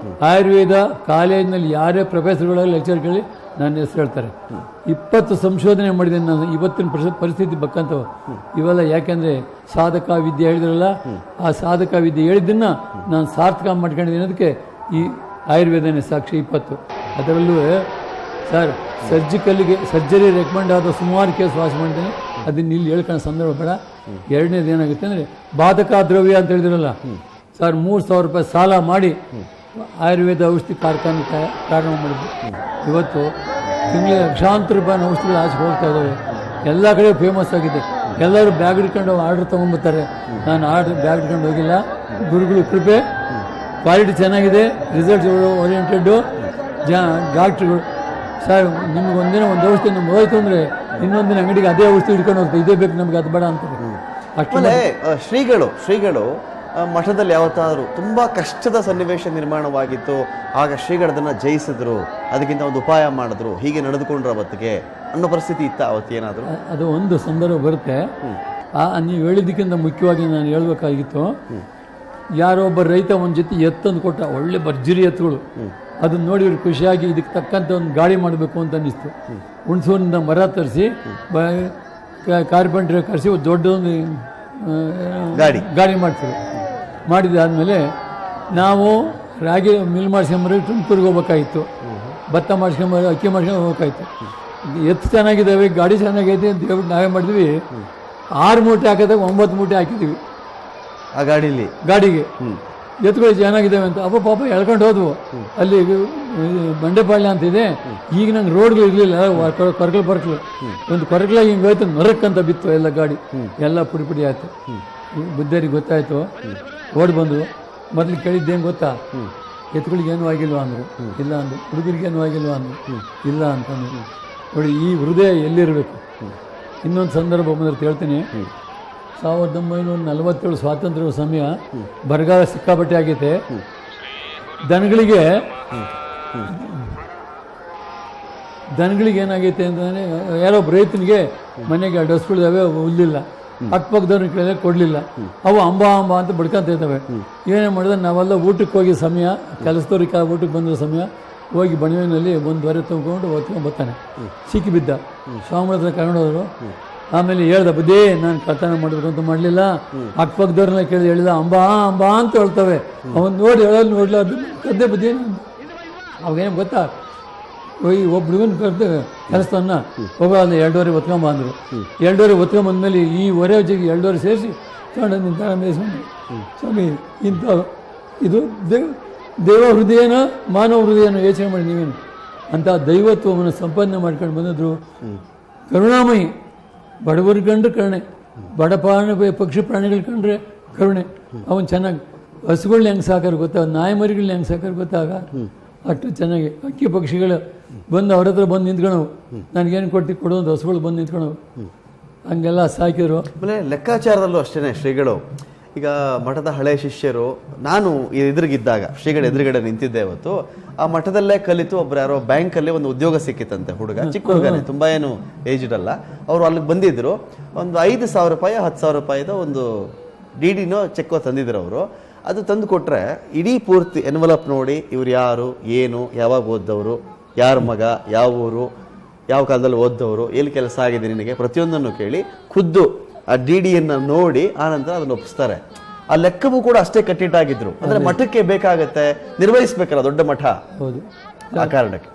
ಆಯುರ್ವೇದ ಕಾಲೇಜಿನಲ್ಲಿ ಯಾರೇ ಪ್ರೊಫೆಸರ್ಗಳಲ್ಲಿ ಲೆಕ್ಚರ್ಗಳಲ್ಲಿ ನನ್ನ ಹೆಸರು ಹೇಳ್ತಾರೆ. 20 ಸಂಶೋಧನೆ ಮಾಡಿದ್ದೇನೆ ನಾನು ಇವತ್ತಿನ ಪರಿಸ್ಥಿತಿ ಬಕ್ಕಂತವು ಇವೆಲ್ಲ. ಯಾಕೆಂದರೆ ಸಾಧಕ ವಿದ್ಯೆ ಹೇಳಿದ್ರಲ್ಲ, ಆ ಸಾಧಕ ವಿದ್ಯೆ ಹೇಳಿದ್ದನ್ನು ನಾನು ಸಾರ್ಥಕ ಮಾಡ್ಕೊಂಡಿದ್ದೀನಿ. ಅದಕ್ಕೆ ಈ ಆಯುರ್ವೇದನೇ ಸಾಕ್ಷಿ 20. ಅದರಲ್ಲೂ ಸರ್ ಸರ್ಜರಿ ರೆಕಮೆಂಡ್ ಆದ ಸುಮಾರು ಕೇಸ್ ವಾಸ ಮಾಡಿದ್ದೇನೆ. ಅದನ್ನ ಇಲ್ಲಿ ಹೇಳ್ಕೊಳ್ಳೋ ಸಂದರ್ಭ ಬೇಡ. ಎರಡನೇದು ಏನಾಗುತ್ತೆ ಅಂದರೆ ಬಾಧಕ ದ್ರವ್ಯ ಅಂತ ಹೇಳಿದ್ರಲ್ಲ ಸರ್, 3,000 ರೂಪಾಯಿ ಸಾಲ ಮಾಡಿ ಆಯುರ್ವೇದ ಔಷಧಿ ಕಾರ್ಖಾನೆ ಪ್ರಾರಂಭ ಮಾಡಿದ್ವಿ. ಇವತ್ತು ತಿಂಗಳಿಗೆ ಲಕ್ಷಾಂತರ ರೂಪಾಯಿನ ಔಷಧಿಗಳು ಆಚೆ ಹೋಗ್ತಾ ಇದ್ದಾವೆ. ಎಲ್ಲ ಕಡೆ ಫೇಮಸ್ ಆಗಿದೆ. ಎಲ್ಲರೂ ಬ್ಯಾಗ್ ಹಿಡ್ಕೊಂಡು ಆರ್ಡರ್ ತೊಗೊಂಡ್ಬರ್ತಾರೆ. ನಾನು ಬ್ಯಾಗ್ ಹಿಡ್ಕೊಂಡು ಹೋಗಿಲ್ಲ. ಗುರುಗಳು ಕೃಪೆ, ಕ್ವಾಲಿಟಿ ಚೆನ್ನಾಗಿದೆ, ರಿಸಲ್ಟ್ಸ್ ಓರಿಯೆಂಟೆಡ್ಡು ಡಾಕ್ಟ್ರುಗಳು. ಸರ್ ನಿಮ್ಗೆ ಒಂದಿನ ಒಂದು ಔಷಧಿ ನಮ್ಗೆ ಹೋಯ್ತು ಅಂದರೆ ಇನ್ನೊಂದಿನ ಅಂಗಡಿಗೆ ಅದೇ ಔಷಧಿ ಹಿಡ್ಕೊಂಡು ಹೋಗ್ತಾರೆ, ಇದೇ ಬೇಕು ನಮ್ಗೆ ಅದು ಬೇಡ ಅಂತಾರೆ. ಆಮೇಲೆ ಶ್ರೀಗಳು ಮಠದಲ್ಲಿ ಯಾವತ್ತಾದರೂ ತುಂಬ ಕಷ್ಟದ ಸನ್ನಿವೇಶ ನಿರ್ಮಾಣವಾಗಿತ್ತು, ಆಗ ಶ್ರೀಗಳದನ್ನು ಜಯಿಸಿದ್ರು, ಅದಕ್ಕಿಂತ ಒಂದು ಉಪಾಯ ಮಾಡಿದ್ರು, ಹೀಗೆ ನಡೆದುಕೊಂಡ್ರು ಅವತ್ತಿಗೆ ಅನ್ನೋ ಪರಿಸ್ಥಿತಿ ಇತ್ತ ಅವತ್ತೇನಾದರೂ? ಅದು ಒಂದು ಸಂದರ್ಭ ಬರುತ್ತೆ. ನೀವು ಹೇಳಿದ್ದಕ್ಕಿಂತ ಮುಖ್ಯವಾಗಿ ನಾನು ಹೇಳ್ಬೇಕಾಗಿತ್ತು, ಯಾರೋ ಒಬ್ಬ ರೈತ ಒಂದು ಜೊತೆ ಎತ್ತಂದು ಕೊಟ್ಟ, ಒಳ್ಳೆ ಭರ್ಜರಿ ಎತ್ತುಗಳು. ಅದನ್ನ ನೋಡಿ ಇವ್ರು ಖುಷಿಯಾಗಿ ಇದಕ್ಕೆ ತಕ್ಕಂಥ ಒಂದು ಗಾಡಿ ಮಾಡಬೇಕು ಅಂತ ಅನ್ನಿಸ್ತು. ಹುಣಸೂರಿನಿಂದ ಮರ ತರಿಸಿ ಕಾರ್ಪೆಂಟ್ರ್ ಕರೆಸಿ ಒಂದು ದೊಡ್ಡದೊಂದು ಗಾಡಿ ಮಾಡ್ತೀವಿ. ಮಾಡಿದಾದ್ಮೇಲೆ ನಾವು ರಾಗಿ ಮಿಲ್ ಮಾಡಿಸ್ಕೊಂಬರಿ ತುಮಕೂರಿಗೆ ಹೋಗ್ಬೇಕಾಗಿತ್ತು, ಭತ್ತ ಮಾಡಿಸ್ಕೊಂಬರಿ ಅಕ್ಕಿ ಮಾಡಿಸ್ಕೊಂಡು ಹೋಗ್ಬೇಕಾಯ್ತು. ಎತ್ತು ಚೆನ್ನಾಗಿದ್ದಾವೆ, ಗಾಡಿ ಚೆನ್ನಾಗೈತೆ ಅಂತ ಹೇಳ್ಬಿಟ್ಟು ನಾವೇ ಮಾಡಿದ್ವಿ. 6 ಮೂಟೆ ಹಾಕಿದಾಗ 9 ಮೂಟೆ ಹಾಕಿದ್ದೀವಿ ಆ ಗಾಡಿಗೆ. ಎತ್ತುಗಳು ಚೆನ್ನಾಗಿದ್ದಾವೆ ಅಂತ ಅಪ್ಪ ಪಾಪ ಎಳ್ಕೊಂಡು ಹೋದ್ವು. ಅಲ್ಲಿ ಬಂಡೆಪಾಳ್ಯ ಅಂತಿದೆ, ಈಗ ನಂಗೆ ರೋಡ್ಗಳು ಇರಲಿಲ್ಲ, ಕೊರಕಲು ಒಂದು ಕೊರಕಲಾಗಿ ಹಿಂಗೆ ಹೋಯ್ತು, ನರಕ್ಕಂತ ಬಿತ್ತು ಎಲ್ಲ ಗಾಡಿ, ಎಲ್ಲ ಪುಡಿ ಆಯ್ತು. ಬುದ್ಧರಿಗೆ ಗೊತ್ತಾಯ್ತು, ಓಡಿ ಬಂದು ಮೊದಲು ಕೇಳಿದ್ದೇನು ಗೊತ್ತಾ, ಎತ್ತುಗಳಿಗೇನು ಆಗಿಲ್ವಾ ಅಂದರು. ಇಲ್ಲ ಅಂದರು. ಹುಡುಗರಿಗೇನು ಆಗಿಲ್ವಾ ಅಂದರು. ಇಲ್ಲ ಅಂತಂದ್ರು. ನೋಡಿ, ಈ ಹೃದಯ ಎಲ್ಲಿರಬೇಕು. ಇನ್ನೊಂದು ಸಂದರ್ಭ ಬಂದ್ರೆ ಹೇಳ್ತೀನಿ. 1947 ಸ್ವಾತಂತ್ರ್ಯ ಸಮಯ, ಬರಗಾಲ ಸಿಕ್ಕಾಪಟ್ಟೆ ಆಗೈತೆ. ದನಗಳಿಗೆ ಏನಾಗೈತೆ ಅಂತಂದರೆ, ಯಾರೋ ರೈತನಿಗೆ ಮನೆಗೆ ಡಸ್ಗಳಿದ್ದಾವೆ, ಹುಲ್ಲಿಲ್ಲ, ಅಕ್ಕಪಕ್ಕದವ್ರನ್ನ ಕೇಳಿದ್ರೆ ಕೊಡಲಿಲ್ಲ. ಅವು ಅಂಬ ಅಂತ ಬಡ್ಕೊಂತ ಇದ್ದಾವೆ. ಏನೇ ಮಾಡಿದ್ರೆ ನಾವೆಲ್ಲ ಊಟಕ್ಕೆ ಹೋಗಿ ಸಮಯ, ಕೆಲಸದವ್ರಿಗೆ ಊಟಕ್ಕೆ ಬಂದಿರೋ ಸಮಯ, ಹೋಗಿ ಬಣವೆನಲ್ಲಿ ಒಂದು ಹೊರೆ ತುಂಬಿಕೊಂಡು ಹೊತ್ಕೊಂಡು ಬರ್ತಾನೆ. ಸಿಕ್ಕಿ ಬಿದ್ದ. ಸ್ವಾಮಿ ಹತ್ರ ಕರ್ಕೊಂಡೋದ್ರು. ಆಮೇಲೆ ಹೇಳ್ದ, ಬುದ್ಧಿ ನಾನು ಕಳ್ತನ ಮಾಡಬೇಕು ಅಂತ ಮಾಡಲಿಲ್ಲ, ಅಕ್ಕಪಕ್ಕದವ್ರನ್ನ ಕೇಳಿದ, ಹೇಳಿದ ಅಂಬ ಅಂತ ಹೇಳ್ತವೆ. ಅವನು ನೋಡಿ ಹೇಳೋದು ನೋಡ್ಲ ಕದ್ದೆ ಬುದ್ಧಿ. ಅವಾಗೇನು ಗೊತ್ತಾ, ಒಬ್ಬ ಹುಡುಗನ ಕರೆದು ಕೆಲಸವನ್ನ ಹೋಗೋ ಅಲ್ಲಿ 2 ಹೊತ್ಕೊಂಬ ಅಂದರು. 2 ಹೊತ್ಕೊಂಬಂದ್ಮೇಲೆ ಈ ಹೊರೆ ಜೊತೆಗೆ 2 ಸೇರಿಸಿ ತಗೊಂಡು ನಿಂತ ಸ್ವಾಮಿ, ಇಂಥ ಇದು ದೇವ ಹೃದಯನ ಮಾನವ ಹೃದಯನ ಯೋಚನೆ ಮಾಡಿ ನೀವೇನು ಅಂತ ದೈವತ್ವವನ್ನು ಸಂಪಾದನೆ ಮಾಡ್ಕೊಂಡು ಬಂದಿದ್ರು. ಕರುಣಾಮಯಿ. ಬಡವರು ಕಂಡ್ರೆ ಕರುಣೆ, ಬಡ ಪಕ್ಷಿ ಪ್ರಾಣಿಗಳು ಕಂಡ್ರೆ ಕರುಣೆ. ಅವನು ಚೆನ್ನಾಗಿ ಹಸುಗಳನ್ನ ಹೆಂಗೆ ಸಾಕಾರ ಗೊತ್ತಾಗ, ನಾಯಿ ಮರಿಗಳನ್ನ ಹೆಂಗೆ ಸಾಕಾರ ಗೊತ್ತಾಗ, ಅಷ್ಟು ಚೆನ್ನಾಗಿ ಅಕ್ಕಿ ಪಕ್ಷಿಗಳು ಬಂದು ಅವ್ರ ಹತ್ರ ಬಂದು ನಿಂತ್ಕೊಳವು, ನನಗೇನು ಕೊಡು ಅಂತ ಹಸುಗಳು ಬಂದು ನಿಂತ್ಕೊಳವು, ಹಂಗೆಲ್ಲ ಸಾಕಿದ್ರು. ಆಮೇಲೆ ಲೆಕ್ಕಾಚಾರದಲ್ಲೂ ಅಷ್ಟೇ ಶ್ರೀಗಳು. ಈಗ ಮಠದ ಹಳೆಯ ಶಿಷ್ಯರು, ನಾನು ಎದುರಿಗಿದ್ದಾಗ ಶ್ರೀಗಳ ಎದುರುಗಡೆ ನಿಂತಿದ್ದೆ ಅವತ್ತು. ಆ ಮಠದಲ್ಲೇ ಕಲಿತು ಒಬ್ರು ಯಾರೋ ಬ್ಯಾಂಕಲ್ಲಿ ಒಂದು ಉದ್ಯೋಗ ಸಿಕ್ಕಿತ್ತಂತೆ, ಹುಡುಗ, ಚಿಕ್ಕ ಹುಡುಗನೇ, ತುಂಬ ಏನು ಏಜ್ಡ್ ಅಲ್ಲ. ಅವರು ಅಲ್ಲಿಗೆ ಬಂದಿದ್ರು. ಒಂದು 5,000 ರೂಪಾಯಿ 10,000 ರೂಪಾಯಿದ ಒಂದು ಡಿಡಿನೋ ಚೆಕ್ಕೋ ತಂದಿದ್ರು ಅವರು. ಅದು ತಂದು ಕೊಟ್ಟರೆ ಇಡೀ ಪೂರ್ತಿ ಎನ್ವಲಪ್ ನೋಡಿ, ಇವ್ರು ಯಾರು, ಏನು, ಯಾವಾಗ ಓದ್ದವರು, ಯಾರ ಮಗ, ಯಾವ ಊರು, ಯಾವ ಕಾಲದಲ್ಲಿ ಓದ್ದವರು, ಎಲ್ಲಿ ಕೆಲಸ ಆಗಿದೆ ನಿನಗೆ, ಪ್ರತಿಯೊಂದನ್ನು ಕೇಳಿ ಖುದ್ದು ಆ ಡಿಡಿಯನ್ನು ನೋಡಿ ಆನಂತರ ಅದನ್ನು ಒಪ್ಪಿಸ್ತಾರೆ. ಆ ಲೆಕ್ಕವೂ ಕೂಡ ಅಷ್ಟೇ ಕಟ್ಟಿಟ್ಟಾಗಿದ್ರು. ಅಂದ್ರೆ ಮಠಕ್ಕೆ ಬೇಕಾಗತ್ತೆ, ನಿರ್ವಹಿಸ್ಬೇಕಲ್ಲ ದೊಡ್ಡ ಮಠ. ಹೌದು, ಆ ಕಾರಣಕ್ಕೆ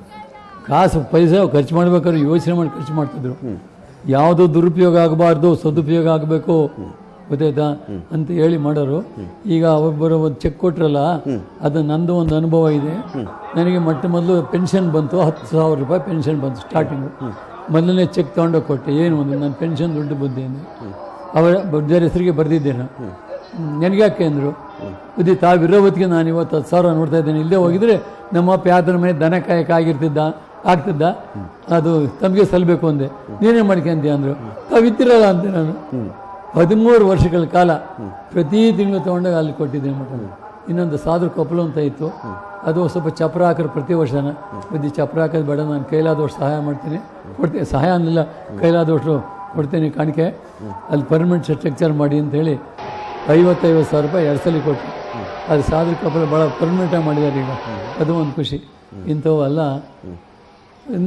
ಕಾಸು ಪೈಸೆ ಖರ್ಚು ಮಾಡ್ಬೇಕಾದ್ರೆ ಯೋಚನೆ ಮಾಡಿ ಖರ್ಚು ಮಾಡ್ತಿದ್ರು. ಯಾವುದೋ ದುರುಪಯೋಗ ಆಗಬಾರ್ದು, ಸದುಪಯೋಗ ಆಗಬೇಕು, ಗೊತ್ತಾಯ್ತಾ ಅಂತ ಹೇಳಿ ಮಾಡೋರು. ಈಗ ಒಬ್ಬರು ಒಂದು ಚೆಕ್ ಕೊಟ್ರಲ್ಲ, ಅದು ನಂದು ಒಂದು ಅನುಭವ ಇದೆ. ನನಗೆ ಮೊದಲು ಪೆನ್ಷನ್ ಬಂತು, 10,000 ರೂಪಾಯಿ ಪೆನ್ಷನ್ ಬಂತು ಸ್ಟಾರ್ಟಿಂಗು. ಮೊದಲನೇ ಚೆಕ್ ತೊಗೊಂಡೋಗಿ ಕೊಟ್ಟೆ. ಏನು ಒಂದು ನನ್ನ ಪೆನ್ಷನ್ ದುಡ್ಡು ಬಂದೆ ಅಂದರೆ ಅವರ ಬೇರೆ ಹೆಸರಿಗೆ ಬರೆದಿದ್ದೇನೆ. ನನಗೆ ಯಾಕೆ ಅಂದರು, ಬುದ್ಧಿ ತಾವಿರೋ ಹೊತ್ತಿಗೆ ನಾನು ಇವತ್ತು 10,000 ನೋಡ್ತಾ ಇದ್ದೇನೆ. ಇಲ್ಲೇ ಹೋಗಿದ್ರೆ ನಮ್ಮಪ್ಪ ಯಾವ್ದ್ರ ಮೇಲೆ ದನ ಕಾಯಕ್ಕಾಗಿರ್ತಿದ್ದ ಆಗ್ತಿದ್ದ, ಅದು ತಮಗೆ ಸಲ್ಲಬೇಕು ಅಂದೆ. ನೀನೇ ಮಾಡ್ಕೊಂತೀಯ ಅಂದರು. ತಾವಿತ್ತಿರಲ್ಲ ಅಂತೆ. ನಾನು 13 ವರ್ಷಗಳ ಕಾಲ ಪ್ರತಿ ತಿಂಗಳು ತೊಗೊಂಡಾಗ ಅಲ್ಲಿ ಕೊಟ್ಟಿದ್ದೇನೆ ಮಠ. ಇನ್ನೊಂದು ಸಾಧು ಕೊಪ್ಪಲು ಅಂತ ಇತ್ತು, ಅದು ಸ್ವಲ್ಪ ಚಪ್ರ ಹಾಕೋರು ಪ್ರತಿ ವರ್ಷನ. ಬುದ್ಧಿ ಚಪ್ರ ಹಾಕೋದು ಬೇಡ, ನಾನು ಕೈಲಾದಷ್ಟು ಸಹಾಯ ಮಾಡ್ತೀನಿ, ಕೊಡ್ತೀನಿ. ಸಹಾಯ ಅನ್ನಿಲ್ಲ, ಕೈಲಾದಷ್ಟು ಕೊಡ್ತೀನಿ ಕಾಣಿಕೆ, ಅಲ್ಲಿ ಪರ್ಮನೆಂಟ್ ಸ್ಟ್ರಕ್ಚರ್ ಮಾಡಿ ಅಂತೇಳಿ 50,000 ರೂಪಾಯಿ 2 ಸಲ ಕೊಟ್ಟು, ಅದು ಸಾಧು ಕೊಪ್ಪಲು ಭಾಳ ಪರ್ಮನೆಂಟಾಗಿ ಮಾಡಿದ್ದಾರೆ ಈಗ. ಅದು ಒಂದು ಖುಷಿ. ಇಂಥವು ಅಲ್ಲ,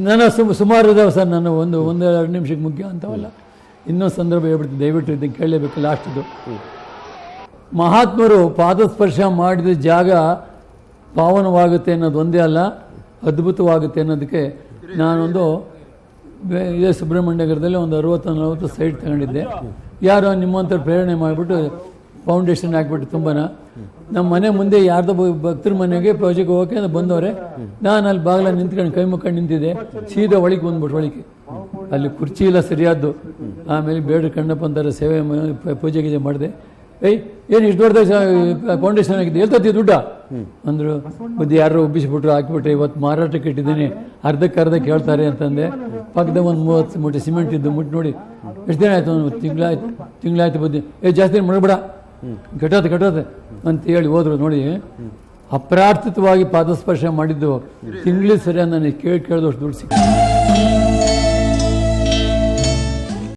ನನ್ನ ಸುಮಾರು ಇದಾವೆ ಸರ್. ನಾನು ಒಂದು 2 ನಿಮಿಷಕ್ಕೆ ಮುಖ್ಯ ಅಂತವಲ್ಲ. ಇನ್ನೊಂದು ಸಂದರ್ಭ ಹೇಳ್ಬಿಡ್ತೀನಿ, ದಯವಿಟ್ಟು ಇದನ್ನು ಕೇಳಲೇಬೇಕು. ಲಾಸ್ಟ್ದು, ಮಹಾತ್ಮರು ಪಾದಸ್ಪರ್ಶ ಮಾಡಿದ ಜಾಗ ಪಾವನವಾಗುತ್ತೆ ಅನ್ನೋದು ಒಂದೇ ಅಲ್ಲ, ಅದ್ಭುತವಾಗುತ್ತೆ ಅನ್ನೋದಕ್ಕೆ ನಾನೊಂದು ಇದೇ ಸುಬ್ರಹ್ಮಣ್ಯನಗರದಲ್ಲಿ ಒಂದು 60-40 ಸೈಟ್ ತಗೊಂಡಿದ್ದೆ. ಯಾರೋ ನಿಮ್ಮಂಥ ಪ್ರೇರಣೆ ಮಾಡಿಬಿಟ್ಟು ಫೌಂಡೇಶನ್ ಹಾಕ್ಬಿಟ್ಟು ತುಂಬಾ ನಮ್ಮ ಮನೆ ಮುಂದೆ ಯಾರ್ದೋ ಭಕ್ತರ ಮನೆಗೆ ಪೂಜೆಗೆ ಹೋಗೋಕೆ ಅಂತ ಬಂದವರೆ. ನಾನು ಅಲ್ಲಿ ಬಾಗಿಲ ನಿಂತ್ಕೊಂಡು ಕೈ ಮುಕ್ಕೊಂಡು ನಿಂತಿದ್ದೆ. ಸೀದಾ ಒಳಗೆ ಬಂದ್ಬಿಟ್ಟು ಒಳಗೆ ಅಲ್ಲಿ ಕುರ್ಚಿ ಇಲ್ಲ ಸರಿಯಾದ್ದು. ಆಮೇಲೆ ಬೇಡ ಕಣ್ಣಪ್ಪ ಅಂತಾರೆ ಸೇವೆ ಪೂಜೆ ಗೀಜೆ ಮಾಡಿದೆ. ಏನು ಇಷ್ಟು ದೊಡ್ಡದಾಗ ಫೌಂಡೇಶನ್ ಆಗಿದೆ, ಹೇಳ್ತತಿ ದುಡ್ಡ ಅಂದರು. ಬುದ್ಧಿ ಯಾರು ಒಬ್ಬಿಸ್ಬಿಟ್ರು, ಹಾಕಿಬಿಟ್ರೆ ಇವತ್ತು ಮಾರಾಟಕ್ಕೆ ಇಟ್ಟಿದ್ದೀನಿ, ಅರ್ಧಕ್ಕೆ ಹೇಳ್ತಾರೆ ಅಂತಂದೆ. ಪಕ್ಕದ ಒಂದು 30 ಮೂಟೆ ಸಿಮೆಂಟ್ ಇದ್ದು ಮುಟ್ಟು ನೋಡಿ ಎಷ್ಟು ದಿನ ಆಯಿತು, ತಿಂಗಳಾಯ್ತು ಬುದ್ಧಿ. ಜಾಸ್ತಿ ಮಡಬೇಡ, ಘಟೋತ್ ಅಂತ ಹೇಳಿ ಹೋದ್ರು ನೋಡಿ. ಅಪ್ರಾರ್ಥಿತವಾಗಿ ಪಾದಸ್ಪರ್ಶ ಮಾಡಿದ್ದು ತಿಂಗ್ಳಿ ಸರಿಯಾಗಿ ನನಗೆ ಕೇಳಿದಷ್ಟು ದುಡ್ಡು ಸಿಕ್ಕಿದೆ.